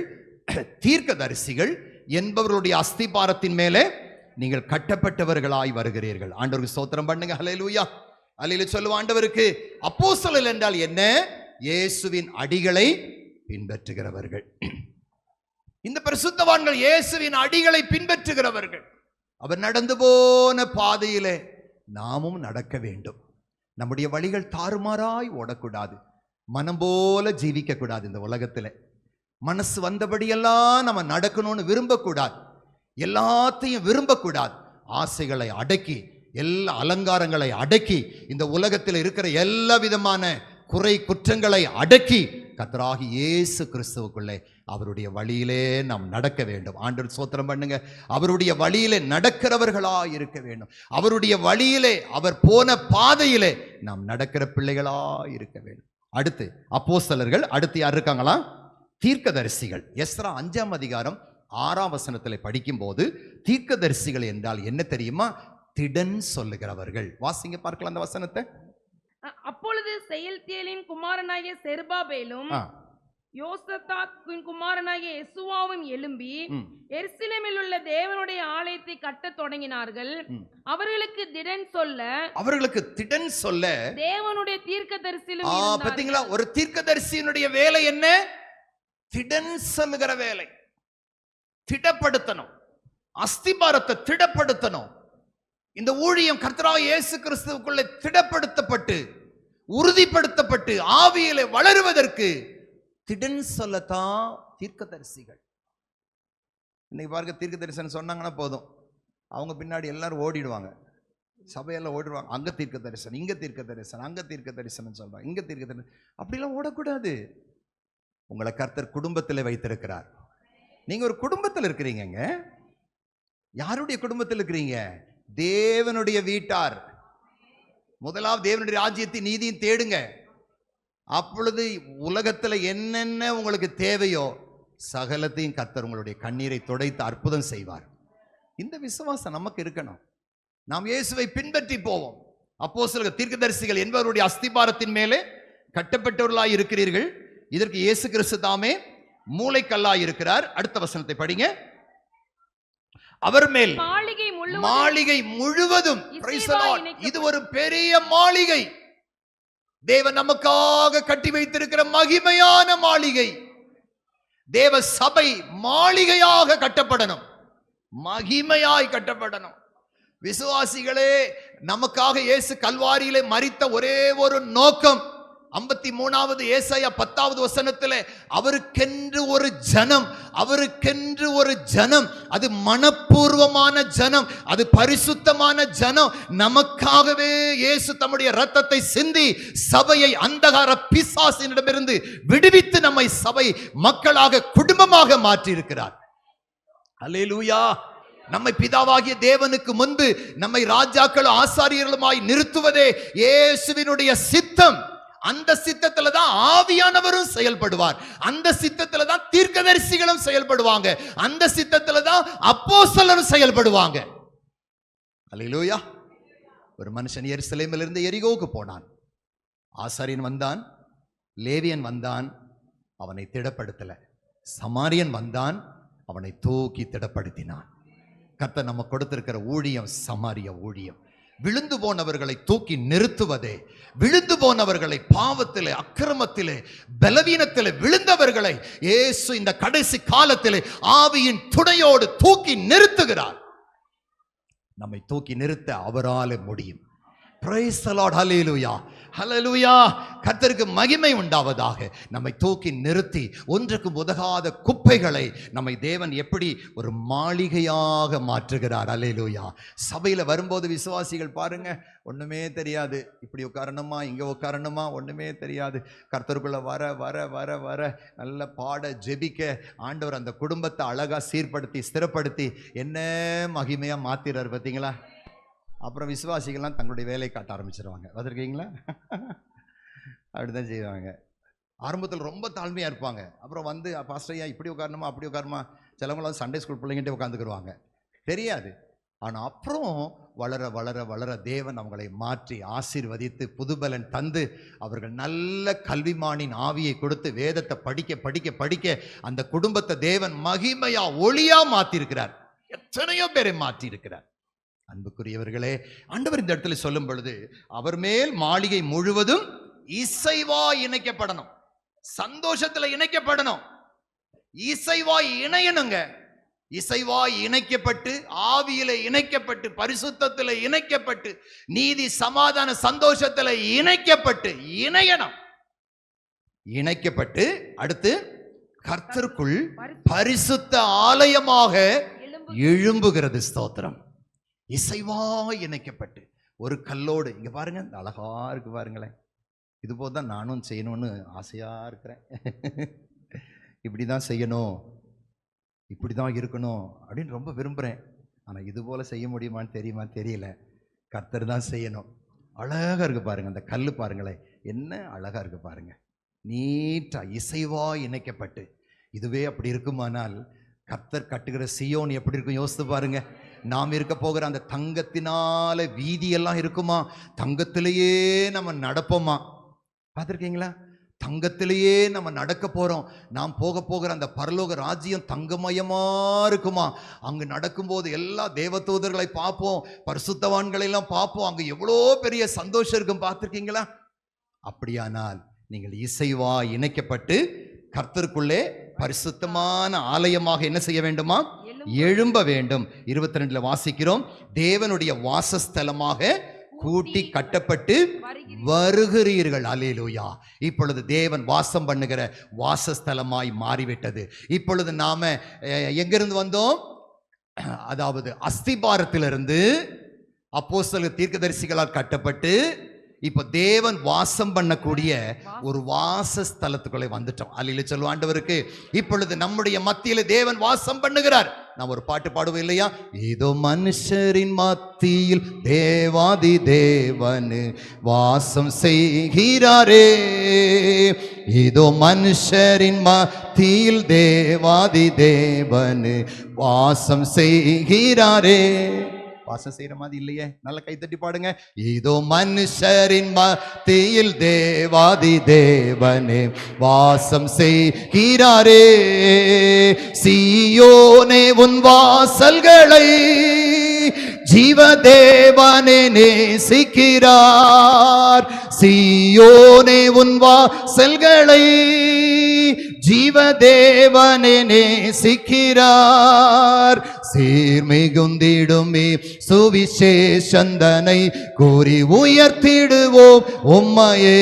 தீர்க்கதரிசிகள் என்பவர்களுடைய அஸ்திபாரத்தின் மேலே நீங்கள் கட்டப்பட்டவர்களாய் வருகிறீர்கள். ஆண்டவருக்கு ஸ்தோத்திரம் பண்ணுங்க. ஹல்லேலூயா. அல்லேலூயா சொல்லுவோம் ஆண்டவருக்கு. அப்போஸ்தலர்கள் என்றால் என்ன? இயேசுவின் அடிகளை பின்பற்றுகிறவர்கள். இந்த பரிசுத்தவான்கள் இயேசுவின் அடிகளை பின்பற்றுகிறவர்கள். அவர் நடந்து போன பாதையிலே நாமும் நடக்க வேண்டும். நம்முடைய வழிகள் தாறுமாறாய் ஓடக்கூடாது, மனம் போல ஜீவிக்க கூடாது. இந்த உலகத்துல மனசு வந்தபடியெல்லாம் நம்ம நடக்கணும்னு விரும்பக்கூடாது, எல்லாத்தையும் விரும்பக்கூடாது. ஆசைகளை அடக்கி, எல்லா அலங்காரங்களை அடக்கி, இந்த உலகத்தில் இருக்கிற எல்லா விதமான குறை குற்றங்களை அடக்கி கர்த்தராகிய இயேசு கிறிஸ்துவுக்குள்ளே அவருடைய வழியிலே நாம் நடக்க வேண்டும். ஆண்டவர் ஸ்தோத்திரம் பண்ணுங்க. அவருடைய வழியிலே நடக்கிறவர்களா இருக்க வேண்டும். அவருடைய வழியிலே, அவர் போன பாதையிலே நாம் நடக்கிற பிள்ளைகளா இருக்க வேண்டும். அடுத்து அப்போஸ்தலர்கள். அடுத்து யார் இருக்காங்களா? தீர்க்கதரிசிகள். எஸ்றா 5ஆம் அதிகாரம் 6ஆம் வசனத்தில் படிக்கும் போது தீர்க்கதரிசிகள் என்றால் என்ன தெரியுமா? திடன் சொல்லுகிறவர்கள். வாசிங்க பார்க்கலாம் அந்த வசனத்தை. அப்பொழுது செயல்தியேலின் குமாரனாகிய செருபாபேலும் யோசதாக்கின் குமாரனாகிய யெசுவாவும் எழும்பி எருசலேமில் உள்ள தேவனுடைய ஆலயத்தை கட்டத் தொடங்கினார்கள். அவர்களுக்கு திடன் சொல்ல தேவனுடைய தீர்க்கதரிசியும் இருந்தார்கள். பாத்தீங்களா? ஒரு தீர்க்கதரிசியினுடைய வேலை என்ன? திடன் சொல்லுகிற வேலை. திடப்படுத்தணும், அஸ்திபாரத்தை திடப்படுத்தணும். இந்த ஊழியம் கர்த்தராகிய இயேசு கிறிஸ்துவுக்குள்ளே திடப்படுத்தப்பட்டு, உறுதிப்படுத்தப்பட்டு, ஆவியிலே வளருவதற்கு திடன் சொல்லத்தான் தீர்க்கதரிசிகள். இன்னைக்கு பாருங்க, தீர்க்கதரிசனம் சொன்னாங்கன்னா போதும், அவங்க பின்னாடி எல்லாரும் ஓடிடுவாங்க, சபையெல்லாம் ஓடிடுவாங்க. அங்க தீர்க்க தரிசனம், இங்க தீர்க்க தரிசனம், அங்க தீர்க்க தரிசனம் சொல்றாங்க, இங்க தீர்க்க தரிசனம். அப்படிலாம் ஓடக்கூடாது. உங்களை கர்த்தர் குடும்பத்தில் வைத்திருக்கிறார். நீங்க ஒரு குடும்பத்தில் இருக்கிறீங்க. யாருடைய குடும்பத்தில் இருக்கிறீங்க? தேவனுடைய வீட்டார். முதலாவது தேவனுடைய ராஜ்யத்தின் நீதியும் தேடுங்க. அப்பொழுது உலகத்துல என்னென்ன உங்களுக்கு தேவையோ சகலத்தையும் கர்த்தர் உங்களுடைய கண்ணீரை துடைத்து அற்புதம் செய்வார். இந்த விசுவாசம் நமக்கு இருக்கணும். நாம் இயேசுவை பின்பற்றி போவோம். அப்போஸ்தலர்கள், தீர்க்கதரிசிகள் என்பவருடைய அஸ்திபாரத்தின் மேலே கட்டப்பட்டவர்களாய் இருக்கிறீர்கள். இதற்கு இயேசு கிறிஸ்து தாமே மூளைக்கல்லாய் இருக்கிறார். அடுத்த வசனத்தை படிங்க. அவர் மேல் மாளிகை முழுவதும், இது ஒரு பெரிய மாளிகை, தேவன் நமக்காக கட்டி வைத்திருக்கிற மகிமையான மாளிகை. தேவ சபை மாளிகையாக கட்டப்படணும், மகிமையாய் கட்டப்படணும். விசுவாசிகளே, நமக்காக இயேசு கல்வாரியிலே மரித்த ஒரே ஒரு நோக்கம், 53வது ஏசாயா 10வது வசனத்திலே அவருக்கென்று ஒரு ஜனம், அவருக்கென்று ஒரு ஜனம், அது மனப்பூர்வமான ஜனம், அது பரிசுத்தமான ஜனம். நமக்காகவே இயேசு தம்முடைய இரத்தத்தை சிந்தி சபையை அந்தகார பிசாசினிடமிருந்து விடுவித்து நம்மை சபை மக்களாக குடும்பமாக மாற்றி இருக்கிறார். அல்லேலூயா. நம்மை பிதாவாகிய தேவனுக்கு முன்பு நம்மை ராஜாக்களும் ஆசாரியர்களுமாய் நிறுத்துவதே இயேசுவினுடைய சித்தம். அந்த சித்தத்துல தான் ஆவியானவரும் செயல்படுவார், அந்த சித்தத்துல தான் தீர்க்கதரிசிகளும் செயல்படுவாங்க, அந்த சித்தத்துல தான் அப்போஸ்தலரும் செயல்படுவாங்க. அல்லேலூயா. ஒரு மனுஷன் எருசலேமிலிருந்து எரிகோவுக்கு போனான். ஆசாரியன் வந்தான், லேவியன் வந்தான், அவனை திடப்படுத்தல. சமாரியன் வந்தான், அவனை தூக்கி திடப்படுத்தினான். கர்த்தர் நம்ம கொடுத்திருக்கிற ஊழியம் சமாரிய ஊழியம். விழுந்து போனவர்களை தூக்கி நிறுத்துவதே, விழுந்து போனவர்களை பாவத்திலே, அக்கிரமத்திலே, பலவீனத்திலே விழுந்தவர்களை இயேசு இந்த கடைசி காலத்திலே ஆவியின் துணையோடு தூக்கி நிறுத்துகிறார். நம்மை தூக்கி நிறுத்த அவராலே முடியும். Praise the Lord. Hallelujah. Hallelujah. கர்த்தருக்கு மகிமை உண்டாவதாக. நம்மை தூக்கி நிறுத்தி ஒன்றுக்கும் உதகாத குப்பைகளை நம்மை தேவன் எப்படி ஒரு மாளிகையாக மாற்றுகிறார். அல்லேலூயா. சபையில வரும்போது விசுவாசிகள் பாருங்க, ஒண்ணுமே தெரியாது, இப்படி உட்காரணுமா இங்க உட்காரணுமா ஒண்ணுமே தெரியாது. கர்த்தருக்குள்ள வர வர வர வர நல்ல பாட ஜெபிக்க ஆண்டவர் அந்த குடும்பத்தை அழகா சீர்படுத்தி ஸ்திரப்படுத்தி என்ன மகிமையா மாத்திரார் பார்த்தீங்களா. அப்புறம் விசுவாசிகள்லாம் தங்களுடைய வேலையை காட்ட ஆரம்பிச்சிருவாங்க. பார்த்துருக்கீங்களா? அப்படிதான் செய்வாங்க. ஆரம்பத்தில் ரொம்ப தாழ்மையாக இருப்பாங்க. அப்புறம் வந்து பாஸ்டரையா இப்படி உட்காரணுமா அப்படி உட்காரணுமா, சிலவங்களாம் சண்டே ஸ்கூல் பிள்ளைங்கிட்டே உட்காந்துக்குருவாங்க, தெரியாது. ஆனால் அப்புறம் வளர வளர வளர தேவன் அவங்களை மாற்றி ஆசீர்வதித்து புதுபலன் தந்து அவர்கள் நல்ல கல்விமானின் ஆவியை கொடுத்து வேதத்தை படிக்க படிக்க படிக்க அந்த குடும்பத்தை தேவன் மகிமையா ஒளியா மாற்றிருக்கிறார். எத்தனையோ பேரை மாற்றி இருக்கிறார். அன்புக்குரியவர்களே, ஆண்டவர் இந்த இடத்துல சொல்லும் பொழுது அவர் மேல் மாளிகை முழுவதும் இசைவா இணைக்கப்படணும், சந்தோஷத்துல இணைக்கப்படணும், இசைவாய் இணையணுங்க. இசைவாய் இணைக்கப்பட்டு, ஆவியில இணைக்கப்பட்டு, பரிசுத்தத்துல இணைக்கப்பட்டு, நீதி சமாதான சந்தோஷத்துல இணைக்கப்பட்டு இணையணும். இணைக்கப்பட்டு அடுத்து கர்த்தருக்குள் பரிசுத்த ஆலயமாக எழும்புகிறது. ஸ்தோத்திரம். இசைவாய் இணைக்கப்பட்டு ஒரு கல்லோடு. இங்க பாருங்க, இந்த அழகா இருக்கு பாருங்களேன். இது போதான் நானும் செய்யணும்னு ஆசையா இருக்கிறேன். இப்படிதான் செய்யணும், இப்படிதான் இருக்கணும் அப்படின்னு ரொம்ப விரும்புறேன். ஆனா இது போல செய்ய முடியுமான்னு தெரியுமா தெரியல. கர்த்தர் தான் செய்யணும். அழகா இருக்கு பாருங்க, அந்த கல்லு பாருங்களேன், என்ன அழகா இருக்கு பாருங்க, நீட்டா இசைவா இணைக்கப்பட்டு. இதுவே அப்படி இருக்குமானால் கர்த்தர் கட்டுகிற சீயோன் எப்படி இருக்கும் யோசித்து பாருங்க. நாம் இருக்க போகிற அந்த தங்கத்தினால வீதியெல்லாம் இருக்குமா? தங்கத்திலேயே நம்ம நடப்போமா? பார்த்துருக்கீங்களா? தங்கத்திலேயே நம்ம நடக்க போறோம். நாம் போக போகிற அந்த பரலோக ராஜ்யம் தங்கமயமா இருக்குமா? அங்கு நடக்கும்போது எல்லா தேவதூதர்களை பார்ப்போம், பரிசுத்தவான்களை எல்லாம் பார்ப்போம். அங்கு எவ்வளோ பெரிய சந்தோஷம் இருக்கும். பார்த்துருக்கீங்களா? அப்படியானால் நீங்கள் இசைவா இணைக்கப்பட்டு கர்த்தருக்குள்ளே பரிசுத்தமான ஆலயமாக என்ன செய்ய வேண்டுமா? எழும்ப வேண்டும். 22 வாசிக்கிறோம், தேவனுடைய வாசஸ்தலமாக கூட்டி கட்டப்பட்டு வருகிறீர்கள். அல்லேலூயா. இப்பொழுது தேவன் வாசம் பண்ணுகிற வாசஸ்தலமாய் மாறிவிட்டது. இப்பொழுது நாம எங்கிருந்து வந்தோம்? அதாவது அஸ்திபாரத்திலிருந்து அப்போஸ்தலர் தீர்க்கதரிசிகளால் கட்டப்பட்டு இப்ப தேவன் வாசம் பண்ணக்கூடிய ஒரு வாசஸ்தலத்துக்குள்ளே வந்துட்டோம். அல்லேலூயா சொல்லுவோம் ஆண்டவருக்கு. இப்பொழுது நம்முடைய மத்தியில தேவன் வாசம் பண்ணுகிறார். நாம் ஒரு பாட்டு பாடுவோம் இல்லையா? ஏதோ மனுஷரின் மத்தியில் தேவாதி தேவன் வாசம் செய்கிறாரே, ஏதோ மனுஷரின் மத்தியில் தேவாதி தேவன் வாசம் செய்கிறாரே. வாசம் செய்யற மாதிரி இல்லையே, நல்ல கைத்தட்டி பாடுங்க. ஏதோ மனுஷரின் மத்தியில் தேவாதி தேவனே வாசம் செய்கிறாரே, சீயோனே உன் வாசல்களை ஜீவதேவனே நேசிக்கிறார். சீயோனே உன் வாசல்களை ஜீவதேவனே நேசிக்கிறார். சீர்மிகுந்திடுமே சுவிசேஷந்தனை கூறி உயர்த்திடுவோம் உம்மையே.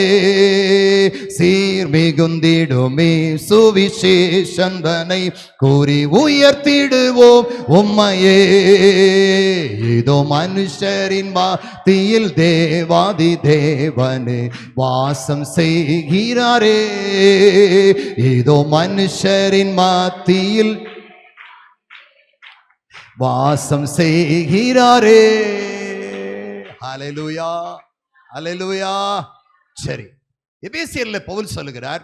சீர்மிகுந்திடுமே சுவிசேஷந்தனை கூறி உயர்த்திடுவோம் உம்மையே. இதோ மனுஷரின் மத்தியில் தேவாதி தேவனே வாசம் செய்கிறாரே. இதோ மனுஷரின் மத்தியில் வாசம் செய்கிறாரே. ஹல்லேலூயா, ஹல்லேலூயா. சரி, எபேசியர்ல பவுல் சொல்லுகிறார்,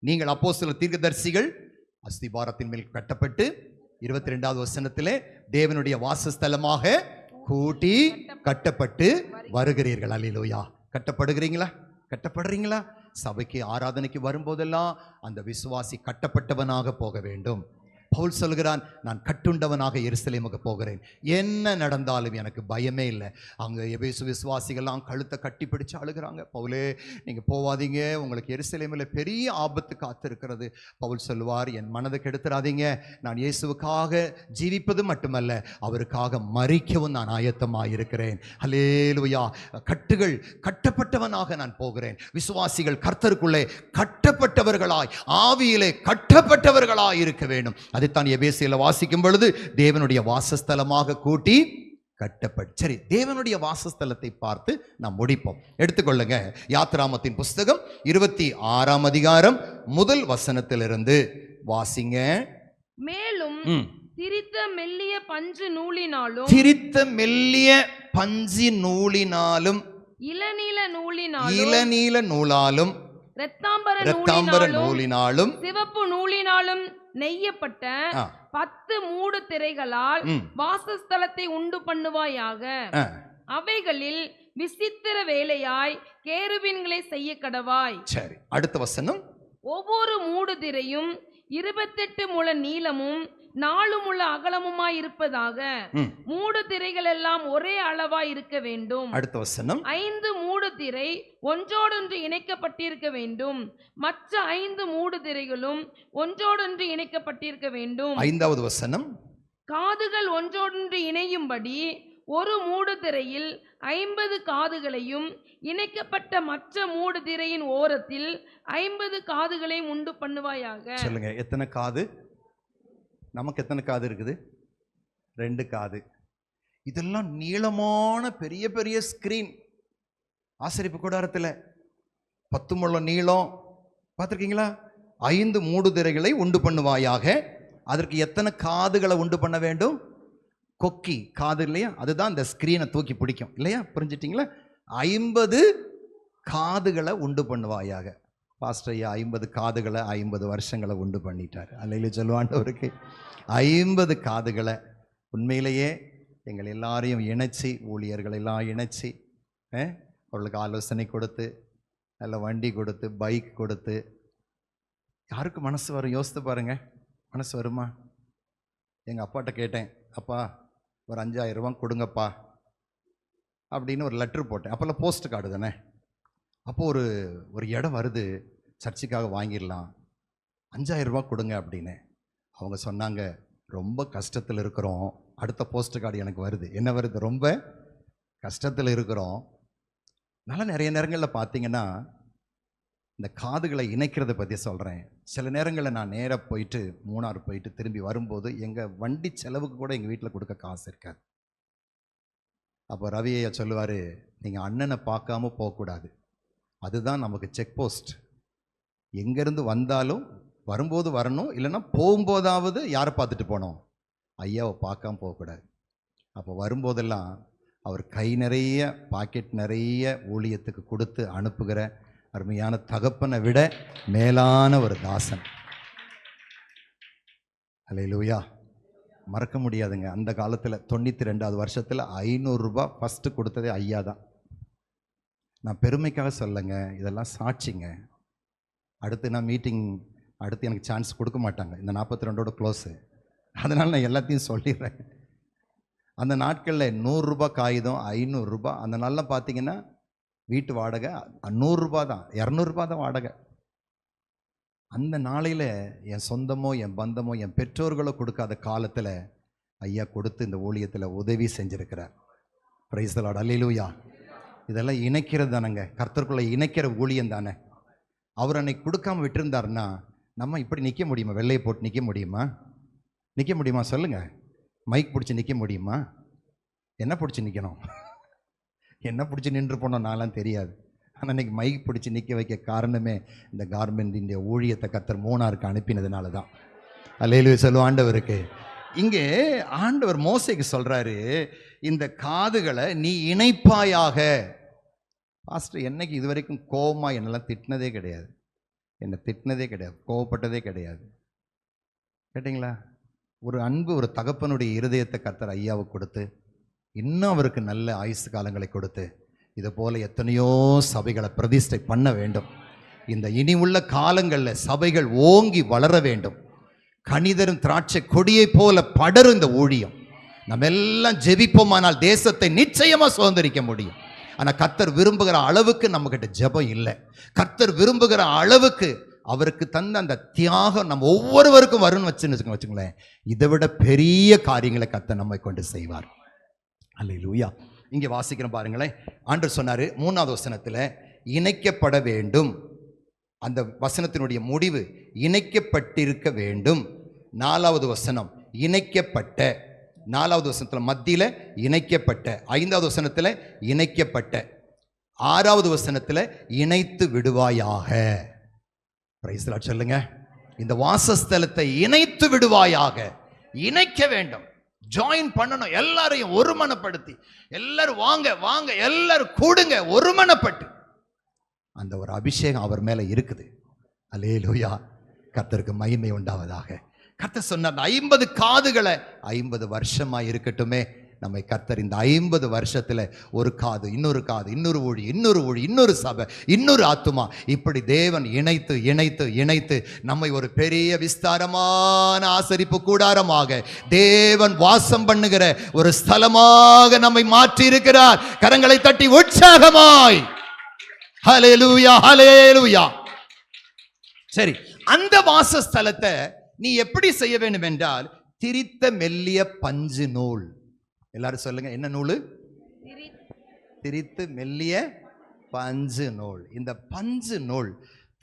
நீங்கள் அப்போஸ்தலர் தீர்க்கதரிசிகள் அஸ்திபாரத்தின் மேல் கட்டப்பட்டு 22வது வசனத்திலே தேவனுடைய வாசஸ்தலமாக கூட்டி கட்டப்பட்டு வருகிறீர்கள். அல்லேலூயா. கட்டப்படுகிறீங்களா? கட்டப்படுறீங்களா? சபைக்கு ஆராதனைக்கு வரும்போதெல்லாம் அந்த விசுவாசி கட்டப்பட்டவனாக போக வேண்டும். பவுல் சொல்கிறான், நான் கட்டுண்டவனாக எருசலேமுக்கு போகிறேன், என்ன நடந்தாலும் எனக்கு பயமே இல்லை. அங்கே எபேசு விசுவாசிகள்லாம் கழுத்தை கட்டி பிடிச்சு அழுகிறாங்க, பவுலே நீங்கள் போவாதீங்க, உங்களுக்கு எருசலேமில் பெரிய ஆபத்து காத்திருக்கிறது. பவுல் சொல்லுவார், என் மனதை கெடுத்துறாதீங்க, நான் இயேசுவுக்காக ஜீவிப்பது மட்டுமல்ல, அவருக்காக மரிக்கவும் நான் ஆயத்தமாக இருக்கிறேன். அல்லேலூயா. கட்டுகள் கட்டப்பட்டவனாக நான் போகிறேன். விசுவாசிகள் கர்த்தருக்குள்ளே கட்டப்பட்டவர்களாய், ஆவியிலே கட்டப்பட்டவர்களாய் இருக்க வேண்டும். அதைத்தான் எபேசியர்ல வாசிக்கும் பொழுது தேவனுடைய வாசஸ்தலமாக கூட்டி கட்டப்பட்டு. சரி, தேவனுடைய வாசஸ்தலத்தை பார்த்து நாம் முடிப்போம். எடுத்துக்கொள்ளுங்க, யாத்ராமத்தின் புஸ்தகம் 26ஆம் அதிகாரம் முதல் வசனத்திலிருந்து வாசிங்க. மேலும் திரித்த மெல்லிய பஞ்சு நூலினாலும், திரித்த மெல்லிய பஞ்சு நூலினாலும், இளநீல நூலாலும், இரத்தாம்பர நூலினாலும், சிவப்பு நூலினாலும் நெய்யப்பட்ட 10 மூடு திரைகளால் வாசஸ்தலத்தை உண்டு பண்ணுவாயாக. அவைகளில் விசித்திர வேலையாய் கேருபீன்களை செய்ய கடவாய். சரி, அடுத்த வசனம். ஒவ்வொரு மூடு திரையும் 28 முழ நீளமும் 4 முழ அகலமுமாய் இருப்பதாக. மூடு திரைகள் எல்லாம் ஒரே அளவாய் இருக்க வேண்டும். அடுத்த வசனம். 5 மூடு திரை ஒன்றோடொன்று இணைக்கப்பட்டிருக்க வேண்டும். மற்ற 5 மூடு திரைகளும் ஒன்றோடொன்று இணைக்கப்பட்டிருக்க வேண்டும். 5வது வசனம். காதுகள் ஒன்றோடொன்று இணையும்படி ஒரு மூடு திரையில் 50 காதுகளையும், இணைக்கப்பட்ட மற்ற மூடு திரையின் ஓரத்தில் 50 காதுகளையும் உண்டு பண்ணுவாயாக. சொல்லுங்க, எத்தனை காது? நமக்கு எத்தனை காது இருக்குது? 2 காது. இதெல்லாம் நீளமான பெரிய பெரிய ஸ்கிரீன். ஆசரிப்பு கூடாரத்தில் 10 முழ நீளம், பார்த்துருக்கீங்களா? 5 மூடு திரைகளை உண்டு பண்ணுவாயாக. அதற்கு எத்தனை காதுகளை உண்டு பண்ண வேண்டும்? கொக்கி காது இல்லையா, அதுதான் இந்த ஸ்கிரீனை தூக்கி பிடிக்கும் இல்லையா? புரிஞ்சிட்டிங்களா? 50 காதுகளை உண்டு பண்ணுவாயாக. பாஸ்டர் ஐயா 50 காதுகளை 50 வருஷங்களை உண்டு பண்ணிட்டார். அல்லையில சொல்லுவாண்டவருக்கு 50 காதுகளை உண்மையிலேயே எங்கள் எல்லாரையும் இணைச்சி, ஊழியர்கள் எல்லாம் இணைச்சி அவர்களுக்கு ஆலோசனை கொடுத்து, நல்ல வண்டி கொடுத்து, பைக் கொடுத்து. யாருக்கு மனசு வரும்? யோசித்து பாருங்க, மனசு வருமா? எங்கள் அப்பாட்ட கேட்டேன், அப்பா ஒரு 5000 ரூபா கொடுங்கப்பா அப்படின்னு ஒரு லெட்ரு போட்டேன். அப்போல்லாம் போஸ்ட் கார்டு தானே. அப்போ ஒரு இடம் வருது, சர்ச்சுக்காக வாங்கிடலாம், 5000 ரூபா கொடுங்க அப்படின்னு. அவங்க சொன்னாங்க, ரொம்ப கஷ்டத்தில் இருக்கிறோம். அடுத்த போஸ்ட் கார்டு எனக்கு வருது. என்ன வருது? ரொம்ப கஷ்டத்தில் இருக்கிறோம். நல்லா நிறைய நேரங்களில் பார்த்தீங்கன்னா இந்த காதுகளை இணைக்கிறத பற்றி சொல்கிறேன். சில நேரங்களில் நான் நேராக போயிட்டு மூணார் போயிட்டு திரும்பி வரும்போது எங்கள் வண்டி செலவுக்கு கூட எங்கள் வீட்டில் கொடுக்க காசு இருக்காது. அப்போ ரவியை சொல்லுவார், நீங்கள் அண்ணனை பார்க்காம போகக்கூடாது, அதுதான் நமக்கு செக் போஸ்ட். எங்கேருந்து வந்தாலும் வரும்போது வரணும், இல்லைன்னா போகும்போதாவது யாரை பார்த்துட்டு போனோம்? ஐயாவை பார்க்காம போகக்கூடாது. அப்போ வரும்போதெல்லாம் அவர் கை நிறைய பாக்கெட் நிறைய ஊழியத்துக்கு கொடுத்து அனுப்புகிற அருமையான தகப்பனை விட மேலான ஒரு தாசன். அல்லேலூயா. மறக்க முடியாதுங்க. அந்த காலத்தில் 92வது வருஷத்தில் 500 ரூபா ஃபஸ்ட்டு கொடுத்ததே ஐயா தான். நான் பெருமைக்காக சொல்லுங்க, இதெல்லாம் சாட்சிங்க. அடுத்து நான் மீட்டிங், அடுத்து எனக்கு சான்ஸ் கொடுக்க மாட்டாங்க, இந்த 42ஓட க்ளோஸு. அதனால் நான் எல்லாத்தையும் சொல்லிடுறேன். அந்த நாட்களில் 100 ரூபா காகிதம், 500 ரூபா. அந்த நாளில் பார்த்தீங்கன்னா வீட்டு வாடகை 100 ரூபா தான், 200 ரூபா தான் வாடகை. அந்த நாளையில் என் சொந்தமோ என் பந்தமோ என் பெற்றோர்களோ கொடுக்காத காலத்தில் ஐயா கொடுத்து இந்த ஊழியத்தில் உதவி செஞ்சிருக்கிறார். Praise the lord. அல்லேலூயா. இதெல்லாம் இணைக்கிறது தானேங்க, கர்த்தருக்குள்ளே இணைக்கிற ஊழியம் தானே. அவர் அன்னைக்கு கொடுக்காம விட்டுருந்தாருன்னா நம்ம இப்படி நிற்க முடியுமா? வெள்ளையை போட்டு நிற்க முடியுமா? நிற்க முடியுமா சொல்லுங்கள்? மைக் பிடிச்சி நிற்க முடியுமா? என்ன பிடிச்சி நிற்கணும்? என்ன பிடிச்சி நின்று போனோம் நான்லாம் தெரியாது. ஆனால் இன்றைக்கி மைக் பிடிச்சி நிற்க வைக்க காரணமே இந்த கார்மெண்டின் ஊழியத்தை கர்த்தர் மூணாருக்கு அனுப்பினதுனால தான். அல்லேலூயா சொல்லுவோம் ஆண்டவருக்கு. இங்கே ஆண்டவர் மோசேக்கு சொல்கிறாரு, இந்த காதுகளை நீ இணைப்பாயாக. பாஸ்டர் என்னைக்கு இது வரைக்கும் கோபமாக என்னெல்லாம் திட்டினதே கிடையாது, என்னை திட்டினதே கிடையாது, கோவப்பட்டதே கிடையாது. கேட்டிங்களா? ஒரு அன்பு, ஒரு தகப்பனுடைய இருதயத்தை கர்த்தர் ஐயாவுக்கு கொடுத்து இன்னும் அவருக்கு நல்ல ஆயுசு காலங்களை கொடுத்து இதை போல் எத்தனையோ சபைகளை பிரதிஷ்டை பண்ண வேண்டும். இந்த இனி உள்ள காலங்களில் சபைகள் ஓங்கி வளர வேண்டும். கனிதரும் திராட்சை கொடியை போல படரும் இந்த ஊழியம். நம்ம எல்லாம் ஜெபிப்போமானால் தேசத்தை நிச்சயமா சுதந்திரிக்க முடியும். ஆனால் கர்த்தர் விரும்புகிற அளவுக்கு நம்மகிட்ட ஜெபம் இல்லை. கர்த்தர் விரும்புகிற அளவுக்கு அவருக்கு தந்த அந்த தியாகம் நம்ம ஒவ்வொருவருக்கும் வரும்னு வச்சுங்களேன், இதை விட பெரிய காரியங்களை கர்த்தர் நம்மை கொண்டு செய்வார். அல்லேலூயா. இங்கே வாசிக்கிறோம் பாருங்களேன். ஆண்டவர் சொன்னாரு 3வது வசனத்தில் இணைக்கப்பட வேண்டும். அந்த வசனத்தினுடைய முடிவு இணைக்கப்பட்டிருக்க வேண்டும். 4வது வசனம் இணைக்கப்பட்ட. 4வது வசனத்தில் மத்தியில் இணைக்கப்பட்ட. 5வது வசனத்தில் இணைக்கப்பட்ட. 6வது வசனத்தில் இணைத்து விடுவாயாக. பிரைஸ் தி லார்ட் சொல்லுங்க. இந்த வாசஸ்தலத்தை இணைத்து விடுவாயாக. இணைக்க வேண்டும், ஜாயின் பண்ணணும். எல்லாரையும் ஒருமனப்படுத்தி, எல்லாரும் வாங்க வாங்க, எல்லாரும் கூடுங்க, ஒருமனப்பட்டு. அந்த ஒரு அபிஷேகம் அவர் மேலே இருக்குது. அல்லேலூயா. கர்த்தருக்கு மகிமை உண்டாவதாக. கர்த்தர் சொன்னார் 50 காதுகளை 50 வருஷமாக இருக்கட்டுமே. நம்மை கர்த்தர் இந்த 50 வருஷத்தில் ஒரு காது, இன்னொரு காது, இன்னொரு ஊழி, இன்னொரு ஊழி, இன்னொரு சபை, இன்னொரு ஆத்துமா, இப்படி தேவன் இணைத்து இணைத்து இணைத்து நம்மை ஒரு பெரிய விஸ்தாரமான ஆசரிப்பு கூடாரமாக தேவன் வாசம் பண்ணுகிற ஒரு ஸ்தலமாக நம்மை மாற்றி இருக்கிறார். கரங்களை தட்டி உற்சாகமாய் ஹல்லேலூயா, ஹல்லேலூயா. சரி, அந்த வாசஸ்தலத்தை நீ எப்படி செய்ய வேண்டும் என்றால், திரித்த மெல்லிய பஞ்சு நூல். எல்லாரும் சொல்லுங்க, என்ன நூல்? திரித்து மெல்லிய பஞ்சு நூல். இந்த பஞ்சு நூல்,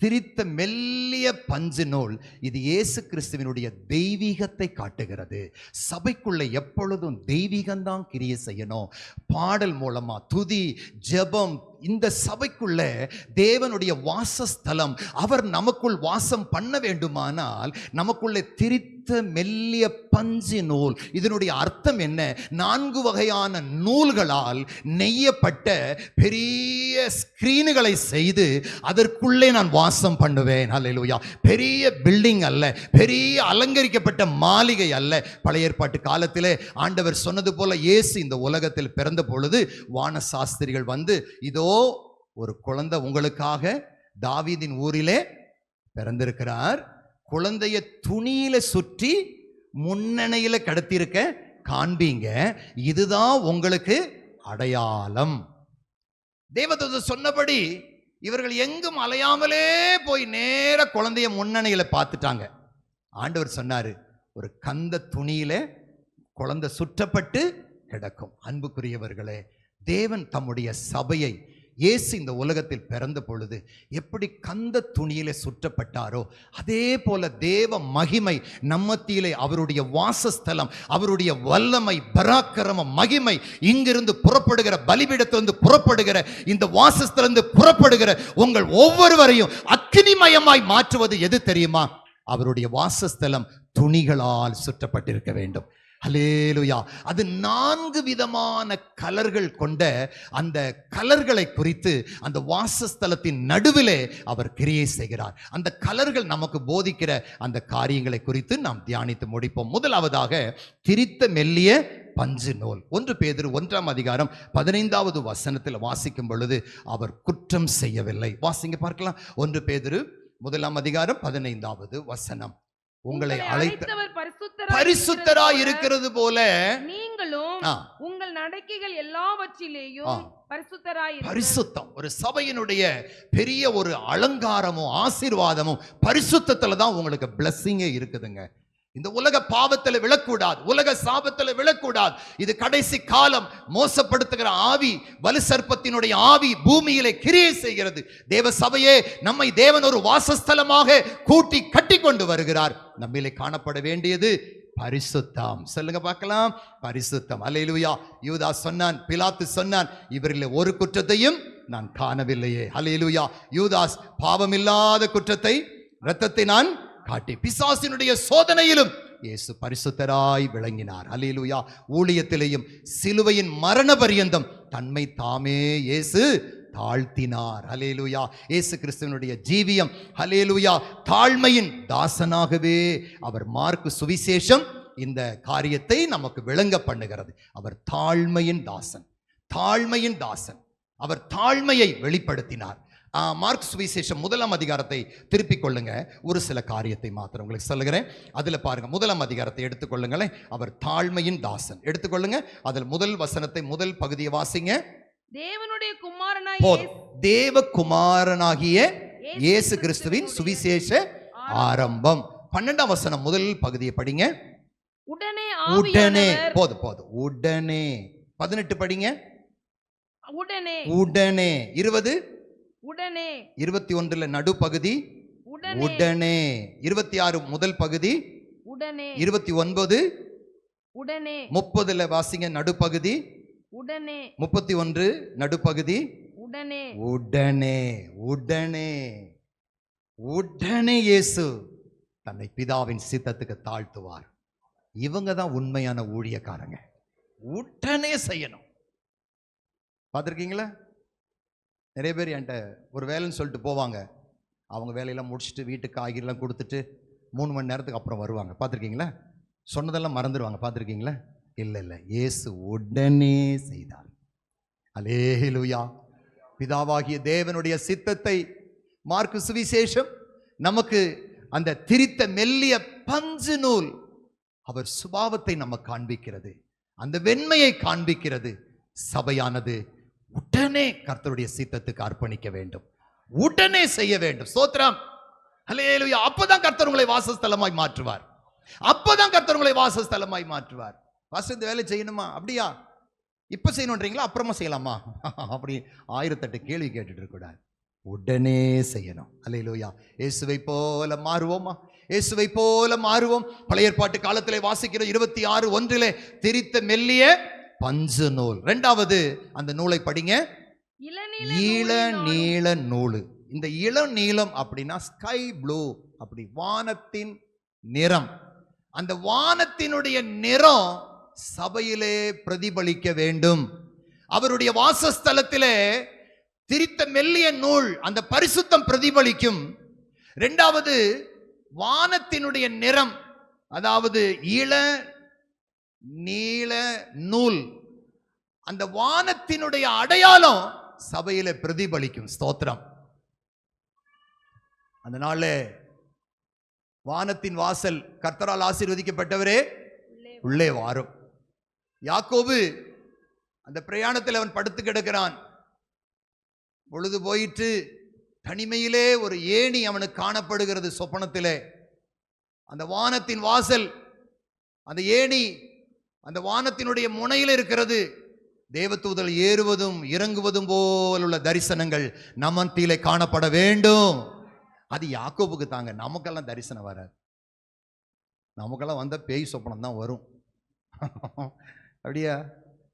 திரித்த மெல்லிய பஞ்சு நூல், இது இயேசு கிறிஸ்துவினுடைய தெய்வீகத்தை காட்டுகிறது. சபைக்குள்ள எப்பொழுதும் தெய்வீகம்தான் கிரியை செய்யணும். பாடல் மூலமா, துதி, ஜெபம், இந்த சபைக்குள்ள தேவனுடைய வாசஸ்தலம், அவர் நமக்குள் வாசம் பண்ண வேண்டுமானால் நமக்குள்ளே திரித்த மெல்லிய பஞ்சு நூல். இதனுடைய அர்த்தம் என்ன? 4 வகையான நூல்களால் நெய்யப்பட்ட பெரிய ஸ்கிரீன்களை செய்து அதற்குள்ளே நான் வாசம் பண்ணுவேன். அல்லேலூயா. பெரிய பில்டிங் அல்ல, பெரிய அலங்கரிக்கப்பட்ட மாளிகை அல்ல. பழைய ஏற்பாட்டு காலத்திலே ஆண்டவர் சொன்னது போல இயேசு இந்த உலகத்தில் பிறந்த பொழுது வான சாஸ்திரிகள் வந்து, இதோ ஒரு குழந்தை உங்களுக்காக தாவீதின் ஊரிலே பிறந்திருக்கிறார், குழந்தைய துணியில சுற்றி முன்னணையில கடத்தியிருக்க காண்பீங்க, இதுதான் உங்களுக்கு அடையாளம். தேவதூதன் சொன்னபடி இவர்கள் எங்கும் அலையாமலே போய் நேர குழந்தைய முன்னணையில பார்த்துட்டாங்க. ஆண்டவர் சொன்னாரு, ஒரு கந்த துணியில குழந்தை சுற்றப்பட்டு கிடக்கும். அன்புக்குரியவர்களே, தேவன் தம்முடைய சபையை இயேசு இந்த உலகத்தில் பிறந்த பொழுது எப்படி கந்த துணியிலே சுற்றப்பட்டாரோ, அதே போல தேவ மகிமை நம்மத்திலே, அவருடைய வாசஸ்தலம், அவருடைய வல்லமை, பராக்கிரமம், மகிமை இங்கிருந்து புறப்படுகிற, பலிபீடத்திலிருந்து புறப்படுகிற, இந்த வாசஸ்தலிருந்து புறப்படுகிற உங்கள் ஒவ்வொருவரையும் அக்கினிமயமாய் மாற்றுவது எது தெரியுமா? அவருடைய வாசஸ்தலம் துணிகளால் சுற்றப்பட்டிருக்க வேண்டும். ஹல்லேலூயா. அது 4 விதமான கலர்கள் கொண்ட அந்த கலர்களை குறித்து அந்த வாசஸ்தலத்தின் நடுவிலே அவர் கிரியை செய்கிறார். அந்த கலர்கள் நமக்கு போதிக்கிற அந்த காரியங்களை குறித்து நாம் தியானித்து முடிப்போம். முதலாவதாக திரித்த மெல்லிய பஞ்சு நூல். 1 பேதுரு 1ஆம் அதிகாரம் 15வது வசனத்தில் வாசிக்கும் பொழுது அவர் குற்றம் செய்யவில்லை. வாசிங்க பார்க்கலாம். 1 பேதுரு 1ஆம் அதிகாரம் 15வது வசனம். உங்களை அழைத்தவர் பரிசுத்தராய் இருக்கிறது போல நீங்களும் உங்கள் நடக்கைகள் எல்லாவற்றிலேயும் பரிசுத்தராய். பரிசுத்தம் ஒரு சபையினுடைய பெரிய ஒரு அலங்காரமும் ஆசீர்வாதமும் பரிசுத்தத்துல தான் உங்களுக்கு பிளஸ்ஸிங்கே இருக்குதுங்க. இந்த உலக பாவத்துல விழக்கூடாது, உலக சாபத்துல விழக்கூடாது. இது கடைசி காலம். மோசப்படுத்துகிற ஆவி, வலு சர்ப்பத்தினுடைய ஆவி பூமியிலே கிரியை செய்கிறது. தேவ சபையே, நம்மை தேவன் ஒரு வாசஸ்தலமாக கூட்டி கட்டி கொண்டு வருகிறார். நம்மிலே காணப்பட வேண்டியது பரிசுத்தம். சொல்லுங்க பார்க்கலாம், பரிசுத்தம். அல்லேலூயா. யூதாஸ் சொன்னான், பிலாத்து சொன்னான், இவரில் ஒரு குற்றத்தையும் நான் காணவில்லையே. அல்லேலூயா. யூதாஸ் பாவமில்லாத குற்றத்தை, இரத்தத்தை நான் காட்டி, பிசாசினுடைய சோதனையிலும் இயேசு பரிசுத்தராய் விளங்கினார். அல்லேலூயா. ஊழியத்திலேயும் சிலுவையின் மரண பரியந்தம் தன்மை தாமே இயேசு தாழ்த்தினார். அல்லேலூயா. இயேசு கிறிஸ்துவினுடைய ஜீவியம், அல்லேலூயா, தாழ்மையின் தாசனாகவே அவர். மார்க்கு சுவிசேஷம் இந்த காரியத்தை நமக்கு விளங்க பண்ணுகிறது. அவர் தாழ்மையின் தாசன், தாழ்மையின் தாசன். அவர் தாழ்மையை வெளிப்படுத்தினார். மார்க் சுவிசேஷம் 1ஆம் அதிகாரத்தை திருப்பிக் கொள்ளுங்க. ஒரு சில காரியத்தை மாத்திரம் உங்களுக்கு சொல்லுகிறேன். அதுல பாருங்க, 1ஆம் அதிகாரத்தை எடுத்துக்கொள்ளுங்களேன். அவர் தாழ்மையின் தாசன். எடுத்துக்கொள்ளுங்க. அதில் முதல் வசனத்தை, முதல் பகுதியை வாசிங்க. தேவனுடைய குமாரனாகிய தேவகுமாரனாகிய இயேசு கிறிஸ்துவின் சுவிசேஷ ஆரம்பம். 12ஆம் வசனம் முதல் பகுதியை படிங்க. உடனே, போதும் போதும், உடனே. 18 படிங்க. உடனே. 20, உடனே. 21 நடுப்பகுதி உடனே. 26 முதல் பகுதி உடனே. 29 உடனே. 30 வாசிங்க நடுப்பகுதி உடனே. 31 நடுப்பகுதி உடனே. உடனே. உடனே. உடனே இயேசு தன்னை பிதாவின் சித்தத்துக்கு தாழ்த்துவார். இவங்க தான் உண்மையான ஊழியக்காரங்க. உடனே செய்யணும். பார்த்துருக்கீங்களா? நிறைய பேர் என்கிட்ட ஒரு வேலைன்னு சொல்லிட்டு போவாங்க. அவங்க வேலையெல்லாம் முடிச்சுட்டு வீட்டுக்கு காய்கறிலாம் கொடுத்துட்டு 3 மணி நேரத்துக்கு அப்புறம் வருவாங்க. பார்த்துருக்கீங்களா? சொன்னதெல்லாம் மறந்துடுவாங்க. பார்த்துருக்கீங்களா? இல்லை இல்லை, இயேசு உடனே செய்தார். அல்லேலூயா. பிதாவாகிய தேவனுடைய சித்தத்தை மார்க்கு சுவிசேஷம் நமக்கு அந்த திரித்த மெல்லிய பஞ்சு நூல் அவர் சுபாவத்தை நம்ம காண்பிக்கிறது, அந்த வெண்மையை காண்பிக்கிறது. சபையானது உடனே கர்த்தருடைய சித்தத்துக்கு அர்ப்பணிக்க வேண்டும், உடனே செய்ய வேண்டும். ஸ்தோத்திரம். அல்லேலூயா. அப்பதான் கர்த்தர் உங்களை வாசஸ்தலமாய் மாற்றுவார். அப்பதான் கர்த்தர் உங்களை வாசஸ்தலமாய் மாற்றுவார். பாஸ்டர், இந்த வேலை செய்யணுமா? அப்படியா? இப்ப செய்யணுன்றீங்களா? அப்புறமா செய்யலாமா? அப்படி 1008 கேள்வி கேட்டுட்டு இருக்க கூடாது. உடனே செய்யணும். அல்லேலூயா. இயேசுவை போல மாறுவோமா? இயேசுவை போல மாறுவோம். பழைய ஏற்பாட்டு காலத்திலே வாசிக்கிற 26:1 திரித்த மெல்லிய பஞ்சு நூல். 2வது அந்த நூலை படிங்க. இளநீல நூல். இந்த இளநீலம் அப்படின்னா ஸ்கை ப்ளூ, அப்படி வானத்தின் நிறம். அந்த வானத்தினுடைய நிறம் சபையிலே பிரதிபலிக்க வேண்டும். அவருடைய வாசஸ்தலத்திலே திரித்த மெல்லிய நூல், அந்த பரிசுத்தம் பிரதிபலிக்கும். 2வது வானத்தினுடைய நிறம், அதாவது இள நீல நூல், அந்த வானத்தினுடைய அடையாளம் சபையில பிரதிபலிக்கும். ஸ்தோத்திரம். அந்த நாள்ல வானத்தின் வாசல் கர்த்தரால் ஆசீர்வதிக்கப்பட்டவரே உள்ளே வாரும். யாக்கோபு அந்த பிரயாணத்தில் அவன் படுத்து கிடக்கிறான். பொழுது போயிட்டு தனிமையிலே ஒரு ஏணி அவனுக்கு காணப்படுகிறது சொப்பனத்திலே. அந்த வானத்தின் வாசல், அந்த ஏணி அந்த வானத்தினுடைய முனையில் இருக்கிறது. தேவதூதர்கள் ஏறுவதும் இறங்குவதும் போல் உள்ள தரிசனங்கள் நமத்திலே காணப்பட வேண்டும். அது யாக்கோபுக்கு தாங்க. நமக்கெல்லாம் தரிசனம் வராது. நமக்கெல்லாம் வந்த பேய் சொப்பனம் தான் வரும். அப்படியா?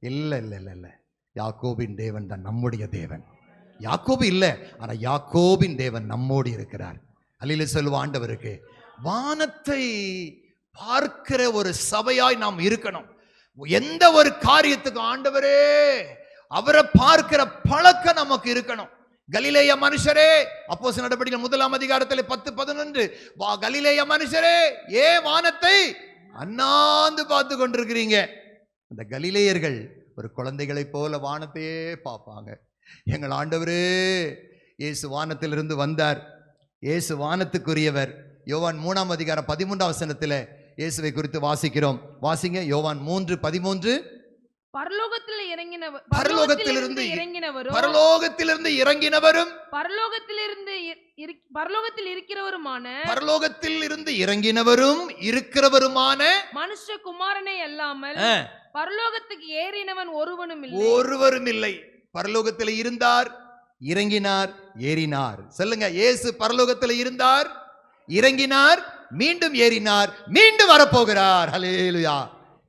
இல்லை இல்லை இல்லை இல்லை. யாக்கோபின் தேவன் தான் நம்முடைய தேவன். யாக்கோபு இல்லை, ஆனா யாக்கோபின் தேவன் நம்மோடு இருக்கிறார். அல்லேலூயா சொல்லுவ ஆண்டவருக்கு. வானத்தை பார்க்கிற ஒரு சபையாய் நாம் இருக்கணும். எந்த ஒரு காரியத்துக்கு ஆண்டவரே அவரை பார்க்கிற பழக்கம் நமக்கு இருக்கணும். கலிலேய மனுஷரே, அப்போஸ்தலர் நடபடிகள் 1ஆம் அதிகாரத்தில் 10-11, கலிலேய மனுஷரே, வானத்தை அண்ணாந்து பார்த்து கொண்டிருக்கிறீங்க. அந்த கலிலேயர்கள் ஒரு குழந்தைகளைப் போல வானத்தையே பார்ப்பாங்க. எங்கள் ஆண்டவரே, இயேசு வானத்திலிருந்து வந்தார். இயேசு வானத்துக்குரியவர். யோவான் 3ஆம் அதிகாரம் 13ஆம் வசனத்தில் இயேசுவை குறித்து வாசிக்கிறோம். வாசிங்க. யோவான் 3:13. பரலோகத்தில் இறங்கினவர் பரலோகத்திலிருந்து இறங்கினவரும் பரலோகத்திலிருந்து இறங்கினவரும் பரலோகத்தில் இருக்கிறவருமான பரலோகத்தில் இருந்து இறங்கினவரும் இருக்கிறவருமான மனுஷகுமாரனே அல்லாமல் பரலோகத்துக்கு ஏறினவன் ஒருவரும் இல்லை. பரலோகத்தில் இருந்தார், இறங்கினார், ஏறினார். சொல்லுங்க, இயேசு பரலோகத்தில் இருந்தார், இறங்கினார், மீண்டும் ஏறினார், மீண்டும் வரப்போகிறார். ஹல்லேலூயா,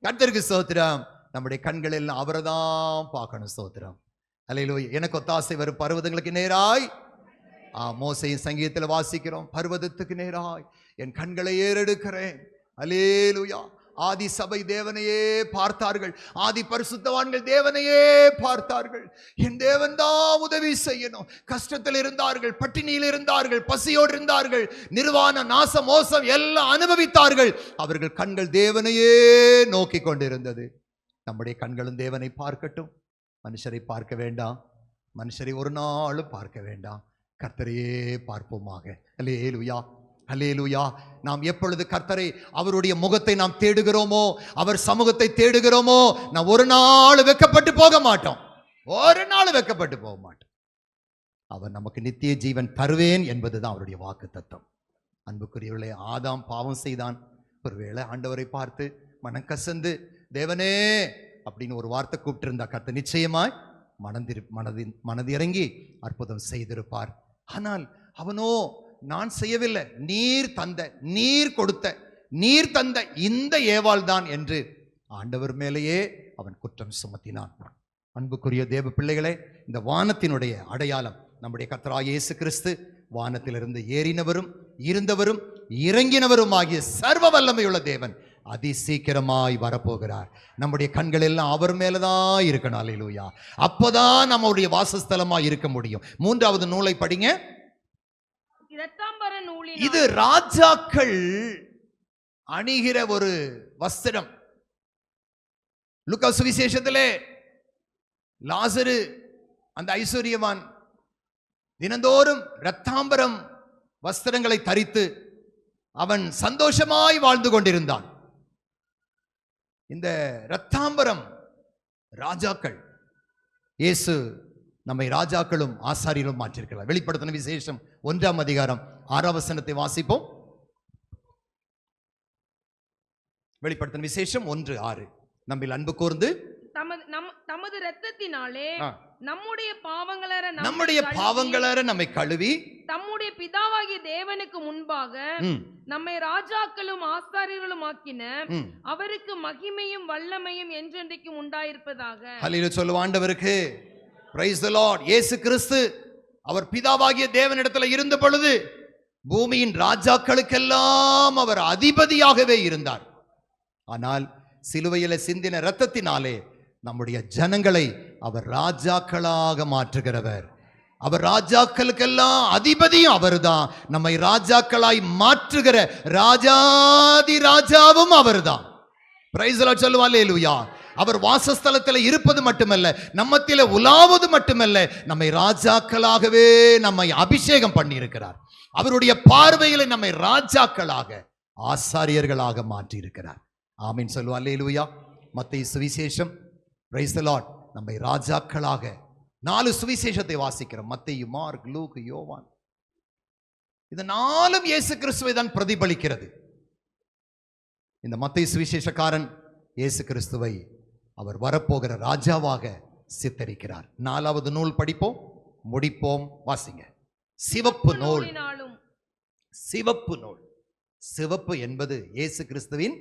கர்த்தருக்கு ஸ்தோத்திரம். நம்முடைய கண்கள் எல்லாம் அவரைதான் பார்க்கணும். ஸ்தோத்திரம், ஹல்லேலூயா. எனக்கு ஒத்தாசை வரும் பர்வதங்களுக்கு நேராய். மோசையின் சங்கீதத்தில் வாசிக்கிறோம், பர்வதத்துக்கு நேராய் என் கண்களை ஏறெடுக்கிறேன். ஹல்லேலூயா. ஆதி சபை தேவனையே பார்த்தார்கள், ஆதி பரிசுத்தவான்கள் தேவனையே பார்த்தார்கள். என் தேவன் தான் உதவி செய்யணும். கஷ்டத்தில் இருந்தார்கள், பட்டினியில் இருந்தார்கள், பசியோடு இருந்தார்கள், நிர்வாண நாச மோசம் எல்லாம் அனுபவித்தார்கள். அவர்கள் கண்கள் தேவனையே நோக்கி கொண்டிருந்தது. நம்முடைய கண்களும் தேவனை பார்க்கட்டும். மனுஷரை பார்க்க வேண்டாம், மனுஷரை ஒரு நாளும் பார்க்க வேண்டாம், கர்த்தரையே பார்ப்போமாக. அல்லேலூயா, அல்லேலூயா. நாம் எப்பொழுது கர்த்தரை, அவருடைய முகத்தை நாம் தேடுகிறோமோ, அவர் சமூகத்தை தேடுகிறோமோ, நாம் ஒரு நாள் வெட்கப்பட்டு போக மாட்டோம், ஒரு நாள் வெட்கப்பட்டு போக மாட்டோம். அவர் நமக்கு நித்திய ஜீவன் தருவேன் என்பதுதான் அவருடைய வாக்கு தத்தம். அன்புக்குரியவர்களே, ஆதாம் பாவம் செய்தான். ஒருவேளை ஆண்டவரை பார்த்து மனம் கசந்து தேவனே அப்படின்னு ஒரு வார்த்தை கூப்பிட்டு இருந்தா கர்த்தர் நிச்சயமாய் மனது இறங்கி அற்புதம் செய்திருப்பார். ஆனால் அவனோ, நான் செய்யவில்லை, நீர் தந்த, நீர் கொடுத்த, நீர் தந்த இந்த ஏவாள் தான் என்று ஆண்டவர் மேலேயே அவன் குற்றம் சுமத்தினான். அன்புக்குரிய தேவ பிள்ளைகளே, இந்த வானத்தினுடைய அடையாளம் நம்முடைய கர்த்தராகிய இயேசு கிறிஸ்து. வானத்திலிருந்து ஏறினவரும் இருந்தவரும் இறங்கினவரும் ஆகிய சர்வ வல்லமையுள்ள தேவன் அதி சீக்கிரமாய் வரப்போகிறார். நம்முடைய கண்கள் எல்லாம் அவர் மேலதான் இருக்கணும். அல்லேலூயா. அப்பதான் நம்முடைய வாசஸ்தலமாய் இருக்க முடியும். 3வது நூலை படிங்க. இது ராஜாக்கள் அணிகிற ஒரு வஸ்திரம். லூக்கா சுவிசேஷத்திலே லாசரு, அந்த ஐஸ்வர்யவான், தினந்தோறும் இரத்தாம்பரம் வஸ்திரங்களை தரித்து அவன் சந்தோஷமாய் வாழ்ந்து கொண்டிருந்தான். இந்த இரத்தாம்பரம் ராஜாக்கள். இயேசு நம்மை ராஜாக்களும் ஆசாரியர்களும் மாற்றிருக்கிறார். வெளிப்படுத்தின விசேஷம் 1ஆம் அதிகாரம் 6ஆம் வசனத்தை வாசிப்போம். வெளிப்படுத்தின விசேஷம் 1:6. நம்மில் அன்பு கூர்ந்து தமது இரத்தத்தினாலே நம்முடைய பாவங்களற நம்மை கழுவி தம்முடைய பிதாவாகிய தேவனுக்கு முன்பாக நம்மை ராஜாக்களும் ஆசாரியர்களும் ஆக்கின அவருக்கு மகிமையும் வல்லமையும் என்றென்றைக்கும் உண்டாயிருப்பதாக. ஹல்லேலூயா. சொல்லுவோம் ஆண்டவருக்கு பிரைஸ் தி லார்ட். இயேசு கிறிஸ்து அவர் பிதாவாகிய தேவனிடத்தில் இருந்த பொழுது பூமியின் ராஜாக்களுக்கெல்லாம் அவர் அதிபதியாகவே இருந்தார். ஆனால் சிலுவையில சிந்தின இரத்தத்தினாலே நம்முடைய ஜனங்களை அவர் ராஜாக்களாக மாற்றுகிறவர். அவர் ராஜாக்களுக்கெல்லாம் அதிபதியும் அவர்தான். நம்மை ராஜாக்களாய் மாற்றுகிற ராஜாதி ராஜாவும் அவர்தான். Price the Lord. சொல்லுவோம் அல்லேலூயா. அவர் வாசஸ்தலத்தில் இருப்பது மட்டுமல்ல, நம்மத்திலே உலாவது மட்டுமல்ல, நம்மை ராஜாக்களாகவே நம்மை அபிஷேகம் பண்ணி இருக்கிறார். அவருடைய பார்வையில் நம்மை ராஜாக்களாக, ஆசாரியர்களாக மாற்றி இருக்கிறார். ஆமீன் சொல்லுவோம் அல்லேலூயா. மத்தேயு சுவிசேஷம், பிரைஸ் தி லார்ட், நம்மை ராஜாக்களாக 4 சுவிசேஷத்தை வாசிக்கிறோம். மத்தேயு, மார்க், லூக், யோவான். இது 4ம் இயேசு கிறிஸ்துவை தான் பிரதிபலிக்கிறது. இந்த மத்தேயு சுவிசேஷக்காரன் இயேசு கிறிஸ்துவை அவர் வரப்போகிற ராஜாவாக சித்தரிக்கிறார். 4வது நூல் படிப்போம், முடிப்போம். வாசிங்க. சிவப்பு நூல். சிவப்பு நூல். சிவப்பு என்பது இயேசு கிறிஸ்துவின்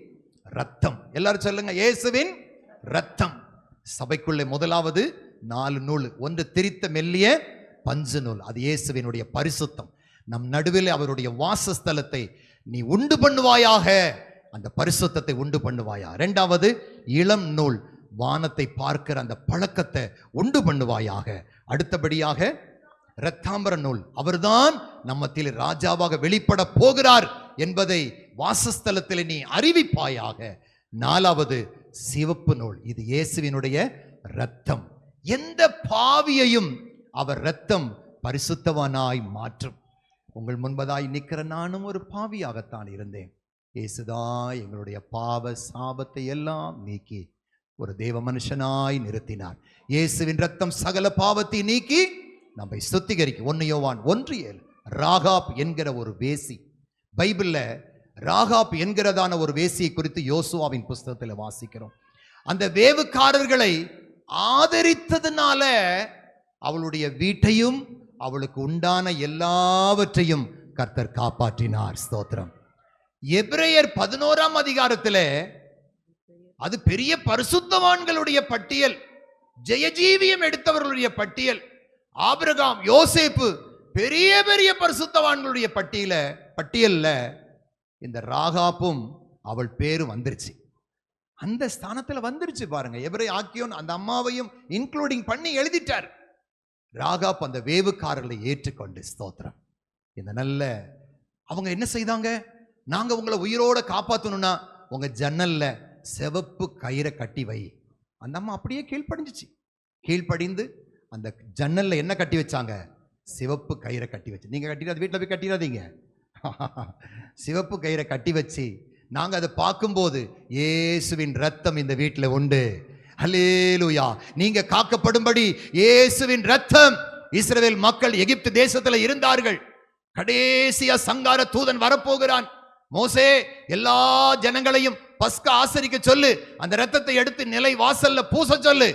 ரத்தம். எல்லாரும் சொல்லுங்க, இயேசுவின் ரத்தம். சபைக்குள்ளே முதலாவது 4 நூல். ஒன்று திரித்த மெல்லிய பஞ்சு நூல், அது இயேசுவினுடைய பரிசுத்தம். நம் நடுவில் அவருடைய வாசஸ்தலத்தை நீ உண்டு பண்ணுவாயாக, அந்த பரிசுத்தத்தை உண்டு பண்ணுவாயா. 2வது இளம் நூல், வானத்தை பார்க்கிற அந்த பழக்கத்தை உண்டு பண்ணுவாயாக. அடுத்தபடியாக இரத்தாம்பர நூல், அவர்தான் நம்மத்தில் ராஜாவாக வெளிப்பட போகிறார் என்பதை வாசஸ்தலத்தில் நீ அறிவிப்பாயாக. 4வது சிவப்பு நூல், இது இயேசுவினுடைய இரத்தம். எந்த பாவியையும் அவர் இரத்தம் பரிசுத்தவனாய் மாற்றும். உங்கள் முன்பதாய் நிற்கிற நானும் ஒரு பாவியாகத்தான் இருந்தேன். இயேசுதான் எங்களுடைய பாவ சாபத்தை எல்லாம் நீக்கி ஒரு தேவ மனுஷனாய் நிறுத்தினார். இயேசுவின் ரத்தம் சகல பாவத்தை நீக்கி நம்மை சுத்திகரிக்கும். 1 யோவான் 1:7. ராகாப் என்கிற ஒரு வேசி, பைபிள்ல ராகாப் என்கிறதான ஒரு வேசியை குறித்து யோசுவாவின் புஸ்தகத்தில் வாசிக்கிறோம். அந்த வேவுக்காரர்களை ஆதரித்ததுனால அவளுடைய வீட்டையும் அவளுக்கு உண்டான எல்லாவற்றையும் கர்த்தர் காப்பாற்றினார். ஸ்தோத்திரம். எபிரேயர் 11ஆம் அதிகாரத்தில் அது பெரிய பரிசுத்தவான்களுடைய பட்டியல், ஜெயஜீவியம் எடுத்தவர்களுடைய பட்டியல். ஆபிரகாம், யோசேப்பு, பெரிய பெரிய பரிசுத்தவான்களுடைய பட்டியல்ல இந்த ராகாப்பும் அவள் பேரு வந்துருச்சு. அந்த ஸ்தானத்துல வந்துருச்சு பாருங்க. எபிரேய ஆக்கியோன் அந்த அம்மாவையும் இன்க்ளூடிங் பண்ணி எழுதிட்டார். ராகாப் அந்த வேவுக்காரர்களை ஏற்றுக்கொண்டு, ஸ்தோத்திரம். இந்த நல்ல அவங்க என்ன செய்தாங்க? நாங்க உங்களை உயிரோட காப்பாற்றணும்னா உங்க ஜன்னல்ல சிவப்பு கயிறை கட்டி வை. அந்த அம்மா அப்படியே கீழ்ப்படிஞ்சிச்சு. கீழ்ப்படிந்து அந்த ஜன்னல்ல என்ன கட்டி வச்சாங்க? சிவப்பு கயிறை கட்டி வச்சு. நீங்க கட்டிடாது, வீட்டில் போய் கட்டிடாதீங்க. சிவப்பு கயிறை கட்டி வச்சு நாங்க அதை பார்க்கும்போது இயேசுவின் ரத்தம் இந்த வீட்டில் உண்டு. ஹல்லேலூயா. நீங்க காக்கப்படும்படி இயேசுவின் ரத்தம். இஸ்ரவேல் மக்கள் எகிப்து தேசத்துல இருந்தார்கள். கடைசியா சங்கார தூதன் வரப்போகிறான். மோசே எல்லா ஜனங்களையும் பஸ்கா ஆசரிக்க சொல்லு, அந்த ரத்தத்தை எடுத்து நிலை வாசல்ல பூச சொல்லு.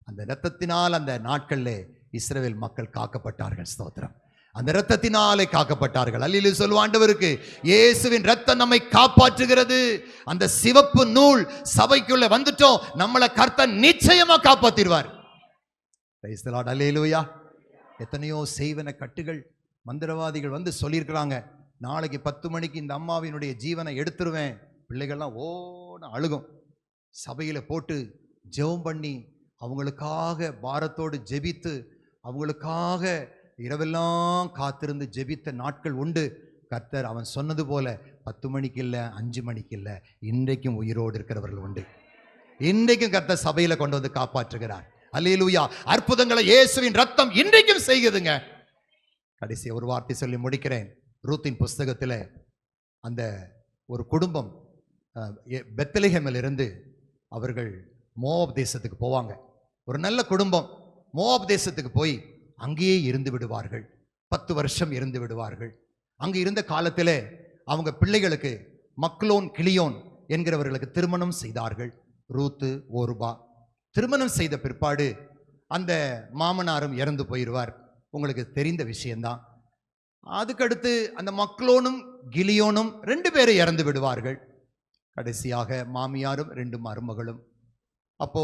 அந்த ரத்தத்தினால் அந்த நாட்கள்ல இஸ்ரவேல் மக்கள் காக்கப்பட்டார்கள். ஸ்தோத்திரம். அந்த ரத்தத்தினாலே காக்கப்பட்டார்கள். அல்லேலூயா சொல்லுவோம் ஆண்டவருக்கு. இயேசுவின் ரத்தம் நம்மை காப்பாற்றுகிறது. அந்த சிவப்பு நூல் சபைக்குள்ள வந்துட்டோம், நம்மளை கர்த்தர் நிச்சயமா காப்பாத்திடுவார். Price the lord. அல்லேலூயா. எத்தனையோ செய்வன கட்டுகள் மந்திரவாதிகள் வந்து சொல்லியிருக்கிறாங்க, நாளைக்கு 10 மணிக்கு இந்த அம்மாவினுடைய ஜீவனை எடுத்துருவேன். பிள்ளைகள்லாம் ஓட அழுகும். சபையில போட்டு ஜெபம் பண்ணி அவங்களுக்காக பாரத்தோடு ஜெபித்து அவங்களுக்காக இரவெல்லாம் காத்திருந்து ஜெபித்த நாட்கள் உண்டு. கர்த்தர் அவன் சொன்னது போல 10 மணிக்கு இல்லை, 5 மணிக்கு இல்லை, இன்றைக்கும் உயிரோடு இருக்கிறவர்கள் உண்டு. இன்றைக்கும் கர்த்தர் சபையில கொண்டு வந்து காப்பாற்றுகிறார். அல்லேலூயா. அற்புதங்களை இயேசுவின் ரத்தம் இன்றைக்கும் செய்யுதுங்க. கடைசி ஒரு வார்த்தை சொல்லி முடிக்கிறேன். ரூத்தின் புஸ்தகத்தில் அந்த ஒரு குடும்பம் பெத்லெஹேமில் இருந்து அவர்கள் மோவாப் தேசத்துக்கு போவாங்க. ஒரு நல்ல குடும்பம் மோவாப் தேசத்துக்கு போய் அங்கேயே இருந்து விடுவார்கள். 10 வருஷம் இருந்து விடுவார்கள். அங்கு இருந்த காலத்தில் அவங்க பிள்ளைகளுக்கு மக்லோன், கிளியோன் என்கிறவர்களுக்கு திருமணம் செய்தார்கள். ரூத்து, ஓர்பா. திருமணம் செய்த பிற்பாடு அந்த மாமனாரும் இறந்து போயிடுவார். உங்களுக்கு தெரிந்த விஷயம்தான். அதுக்கடுத்து அந்த மக்லோனும் கிலியோனும் 2 பேரும் இறந்து விடுவார்கள். கடைசியாக மாமியாரும் 2 மருமகளும். அப்போ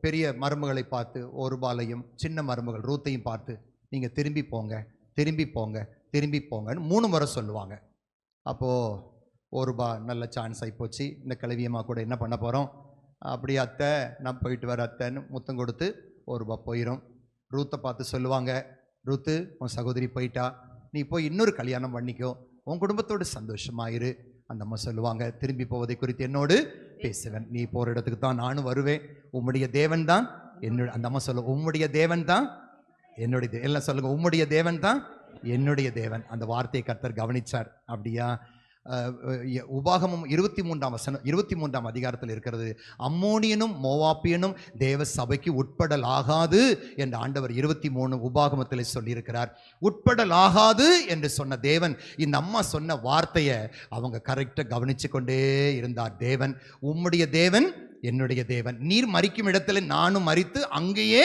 பெரிய மருமகளை பார்த்து ஓர்பாலையும் சின்ன மருமகள் ரூத்தையும் பார்த்து, நீங்க திரும்பி போங்க, திரும்பி போங்க, திரும்பி போங்கன்னு 3 முறை சொல்லுவாங்க. அப்போ ஓர்பா நல்ல சான்ஸ் ஆகி போச்சு. இந்த கிழவியம்மா கூட என்ன பண்ண போறோம்? அப்படி அத்தை, நான் போயிட்டு வர அத்தைன்னு முத்தம் கொடுத்து ஓர்பா போயிடும். ரூத்தை பார்த்து சொல்லுவாங்க, ரூத்து உன் சகோதரி போயிட்டா, நீ போய் இன்னொரு கல்யாணம் பண்ணிக்கோ, உன் குடும்பத்தோடு சந்தோஷமாயிரு. அந்த அம்மா சொல்லுவாங்க, திரும்பி போவதை குறித்து என்னோடு பேசுவேன், நீ போகிற இடத்துக்கு தான் நானும் வருவேன், உம்முடைய தேவன் தான் என்னோட. அந்த அம்மா சொல்ல, உம்முடைய தேவன் தான் என்னுடைய. எல்லாம் சொல்லுங்க, உம்முடைய தேவன் தான் என்னுடைய தேவன். அந்த வார்த்தையை கர்த்தர் கவனிச்சார். அப்படியா? உபாகமம் 23ஆம் அதிகாரத்தில் இருக்கிறது, அம்மோனியனும் மோவாப்பியனும் தேவ சபைக்கு உட்படலாகாது என்று ஆண்டவர் 23 உபாகமத்தில் சொல்லியிருக்கிறார். உட்படலாகாது என்று சொன்ன தேவன் இந்த அம்மா சொன்ன வார்த்தையை அவங்க கரெக்டாக கவனிச்சு கொண்டே இருந்தார். தேவன் உம்முடைய தேவன் என்னுடைய தேவன், நீர் மரிக்கும் இடத்துல நானும் மரித்து அங்கேயே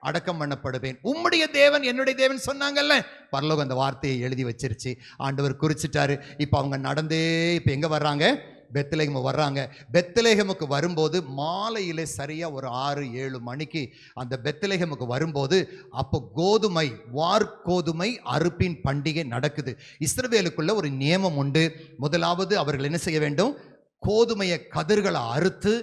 அடக்கம் பண்ணப்படுவேன். உம்முடைய தேவன் என்னுடைய தேவன் சொன்னாங்கல்ல, பரலோகம் அந்த வார்த்தையை எழுதி வச்சிருச்சு. ஆண்டவர் குறிச்சிட்டாரு. இப்போ அவங்க நடந்தே இப்போ எங்க வர்றாங்க? பெத்லெஹேம் வர்றாங்க. பெத்லெஹேமுக்கு வரும்போது மாலையிலே சரியா ஒரு 6-7 மணிக்கு அந்த பெத்லெஹேமுக்கு வரும்போது அப்போ வார்கோதுமை அறுப்பின் பண்டிகை நடக்குது. இஸ்ரவேலுக்குள்ள ஒரு நியமம் உண்டு. முதலாவது அவர்கள் என்ன செய்ய வேண்டும்? கோதுமையை கதிர்களை அறுத்து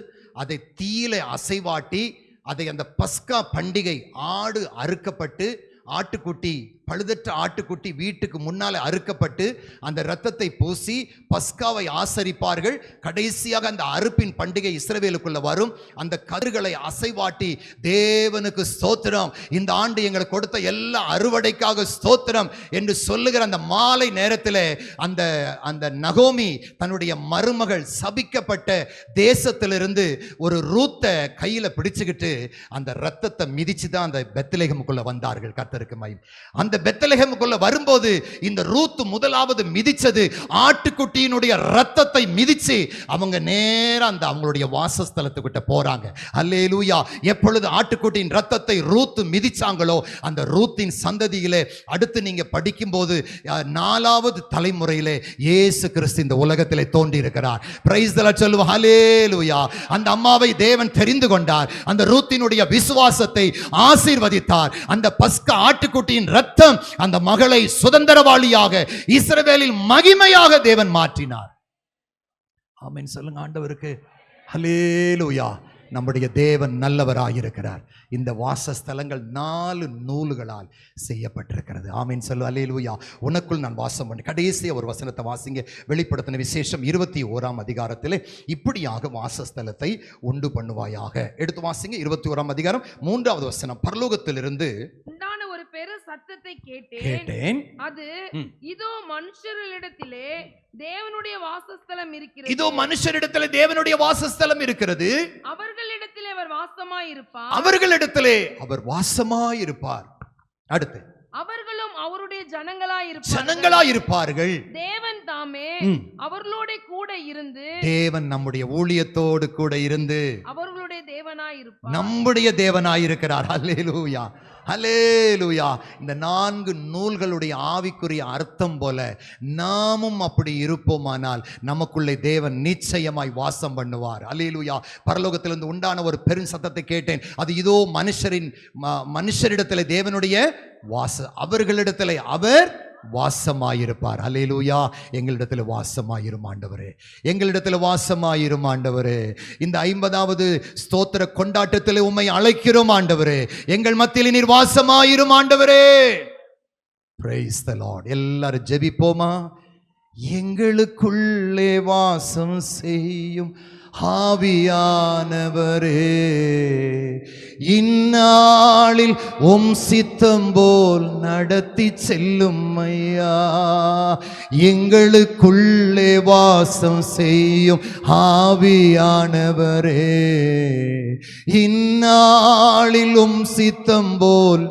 அதை தீயில அசைவாட்டி அதை அந்த பஸ்கா பண்டிகை ஆடு அறுக்கப்பட்டு ஆட்டுக்குட்டி பழுதற்ற ஆட்டுக்குட்டி வீட்டுக்கு முன்னால அறுக்கப்பட்டு அந்த இரத்தத்தை பூசி பஸ்காவை ஆசரிப்பார்கள். கடைசியாக அந்த அறுப்பின் பண்டிகை இஸ்ரவேலுக்குள்ள வரும். அந்த கதிர்களை அசைவாட்டி தேவனுக்கு ஸ்தோத்திரம், இந்த ஆண்டு எங்களுக்கு கொடுத்த எல்லா அறுவடைக்காக ஸ்தோத்திரம் என்று சொல்லுகிற அந்த மாலை நேரத்தில் அந்த அந்த நகோமி தன்னுடைய மருமகள் சபிக்கப்பட்ட தேசத்திலிருந்து ஒரு ரூத்தை கையில பிடிச்சுக்கிட்டு அந்த இரத்தத்தை மிதிச்சு தான் அந்த பெத்லெகேமுக்குள்ள வந்தார்கள். கர்த்தருக்கு மகிமை. அந்த பெத்லெகேமுக்குள்ள வரும்போது இந்த ரூத் முதலாவது மிதிச்சது ஆட்டுக்குட்டியினுடைய இரத்தத்தை மிதிச்சு அவங்க நேரா அந்த அவங்களுடைய வாசஸ்தலத்துக்கிட்ட போறாங்க. அல்லேலூயா. எப்பொழுது ஆட்டுக்குட்டியின் இரத்தத்தை ரூத் மிதிச்சாங்களோ அந்த ரூத்தின் சந்ததியிலே அடுத்து நீங்க படிக்கும்போது 4வது தலைமுறையிலே இயேசு கிறிஸ்து இந்த உலகத்திலே தோன்றி இருக்கிறார். பிரைஸ் தி லார்ட் சொல்லுவோம். ஹல்லேலூயா. அந்த அம்மாவை தேவன் தெரிந்து கொண்டார். அந்த ரூத்தினுடைய விசுவாசத்தை ஆசீர்வதித்தார். அந்த பஸ்கா ஆட்டுக்குட்டியின் இரத்தம் அந்த மகளை சுதந்திரவாளியாக இஸ்ரவேலில் மகிமையாக தேவன் மாற்றினார். ஆமென் சொல்லுங்க ஆண்டவருக்கு. ஹல்லேலூயா. நம்முடைய தேவன் நல்லவராயிருக்கிறார். இந்த வாசஸ்தலங்கள் 4 நூல்களால் செய்யப்பட்டிருக்கிறது. ஆமென் சொல்லு. அல்லேலூயா. உனக்குள் நான் வாசம் பண்ணி. கடைசியா ஒரு வசனத்தை வாசிங்க. வெளிப்படுத்தின விசேஷம் 21ஆம் அதிகாரத்தில் இப்படியாக வாசஸ்தலத்தை உண்டு பண்ணுவாயாக. எடுத்து வாசிங்க. 21ஆம் அதிகாரம் 3வது வசனம். பரலோகத்திலிருந்து உண்டான ஒரு பெரு சத்தத்தை கேட்டேன். அது இதோ மனுஷர்களிடத்திலே தேவனுடைய வாசஸ்தலம் இருக்கிறது. இதோ மனுஷரிடத்திலே தேவனுடைய வாசஸ்தலம் இருக்கிறது. அவர்களிடத்திலே அவர் வாசமாயிருப்பார். அவர்களிடத்திலே அவர் வாசமாயிருப்பார். அடுத்து அவர்களும் அவருடைய ஜனங்களாயிருப்பார்கள். தேவன் தாமே அவர்களோட கூட இருந்து, தேவன் நம்முடைய ஊழியத்தோடு கூட இருந்து அவர்களுடைய தேவனாயிருப்பார். நம்முடைய தேவனாயிருக்கிறார். அல்லேலூயா. ஹல்லேலூயா. இந்த 4 நூல்களுடைய ஆவிக்குரிய அர்த்தம் போல நாமும் அப்படி இருப்போமானால் நமக்குள்ளே தேவன் நிச்சயமாய் வாசம் பண்ணுவார். ஹல்லேலூயா. பரலோகத்திலிருந்து உண்டான ஒரு பெரும் சத்தத்தை கேட்டேன். அது இதோ மனுஷரிடத்திலே தேவனுடைய அவர்களிடத்திலே அவர் வாசமாயிருப்பார். அல்லேலூயா. எங்களிடத்தில் வாசமாயிரும் ஆண்டவரே, எங்களிடத்தில் வாசமாயிரும் ஆண்டவரே. இந்த 50வது ஸ்தோத்திர கொண்டாட்டத்தில் உம்மை அழைக்கிறோம் ஆண்டவரே. எங்கள் மத்தியில் நீர் வாசமாயிரும் ஆண்டவரே. Price the Lord. எல்லாரும் ஜெபிப்போமா? எங்களுக்குள்ளே வாசம் செய்யும் ஆவியானவரே, இந்நாளில் உம் சித்தம் போல் நடத்தி செல்லும் ஐயா. எங்களுக்குள்ளே வாசம் செய்யும் ஆவியானவரே, இந்நாளில் உம் சித்தம் போல்.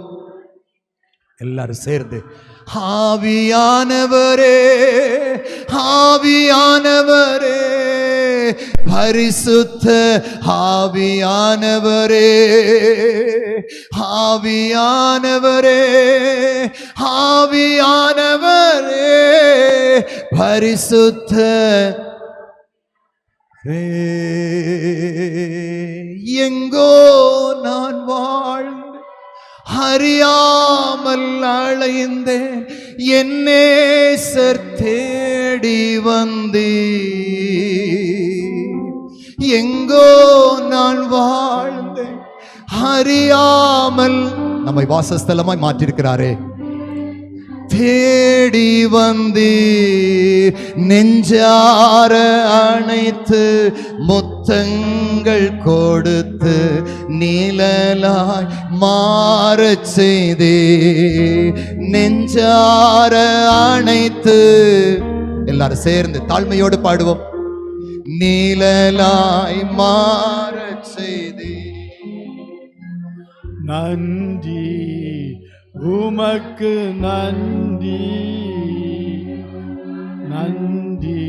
எல்லாரும் சேர்ந்து ஆவியானவரே, ஆவியானவரே, பரிசுத்த ஆவியானவரே, ஆவியானவரே, ஆவியானவரே, பரிசுத்த எங்கோ நான் வாழ்ந்து அறியாமல் அலைந்தேன், என் நேசர் தேடி வந்தே. எங்கோ நான் வாழ்ந்தேன் அறியாமல், நம்மை வாசஸ்தலமாய் மாற்றிருக்கிறாரே. தேடி வந்தீர், நெஞ்சார அணைத்து முத்தங்கள் கொடுத்து நீழலாய் மாறச் செய்தீர். நெஞ்சார அணைத்து, எல்லாரும் சேர்ந்து தாழ்மையோடு பாடுவோம். நீழலாய் மாறச் செய்தீர். நன்றி உமக்கு நன்றி, நன்றி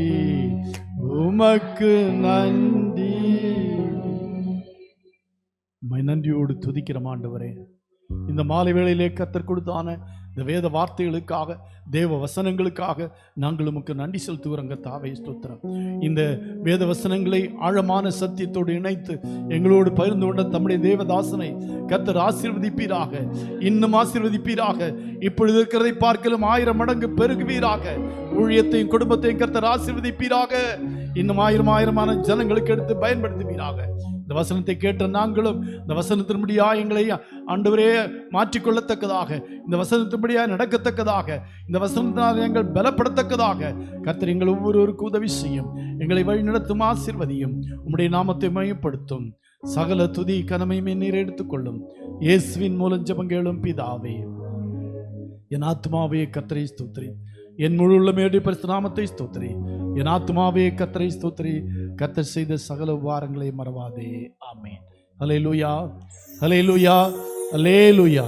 உமக்கு நன்றி. நன்றியோடு துதிக்கிற ஆண்டவரே, இந்த மாலை வேளையிலே கர்த்தர் கொடுத்தான இந்த வேத வார்த்தைகளுக்காக, தேவ வசனங்களுக்காக நாங்கள் உமக்கு நன்றி செலுத்துகிறோங்க தாவே. ஸ்தோத்திரம். இந்த வேத வசனங்களை ஆழமான சத்தியத்தோடு இணைத்து எங்களோடு பகிர்ந்து கொண்ட தம்முடைய தேவதாசனை கர்த்தர் ஆசீர்வதிப்பீராக, இன்னும் ஆசீர்வதிப்பீராக. இப்பொழுது இருக்கிறதை பார்க்கலும் 1000 மடங்கு பெருகுவீராக. ஊழியத்தையும் குடும்பத்தையும் கர்த்தர் ஆசீர்வதிப்பீராக. இன்னும் 1000 ஜனங்களுக்கு எடுத்து பயன்படுத்துவீராக. இந்த வசனத்தை கேட்ட நாங்களும் இந்த வசனத்தின்படியா எங்களை ஆண்டவரே மாற்றிக்கொள்ளத்தக்கதாக, இந்த வசனத்தின்படியா நடக்கத்தக்கதாக, இந்த வசனத்தினால் எங்கள் பலப்படத்தக்கதாக கர்த்தர் எங்கள் ஒவ்வொருவருக்கும் உதவி செய்யும். எங்களை வழி நடத்தும், ஆசீர்வதியும். உம்முடைய நாமத்தை மையப்படுத்தும். சகல துதி கனமையுமே நீர் எடுத்துக்கொள்ளும். இயேசுவின் மூலம் ஜெபம் கேளும் பிதாவே. என் ஆத்மாவே கர்த்தரை ஸ்தோத்திரி, என் முழு உள்ளமையுடைய பரிசுத்த நாமத்தை ஸ்தோத்திரி. என் ஆத்மாவே கர்த்தரை ஸ்தோத்திரி, கர்த்தர் செய்த சகல உபகாரங்களை மறவாதே. ஆமென். ஹல்லேலூயா, ஹல்லேலூயா, ஹல்லேலூயா.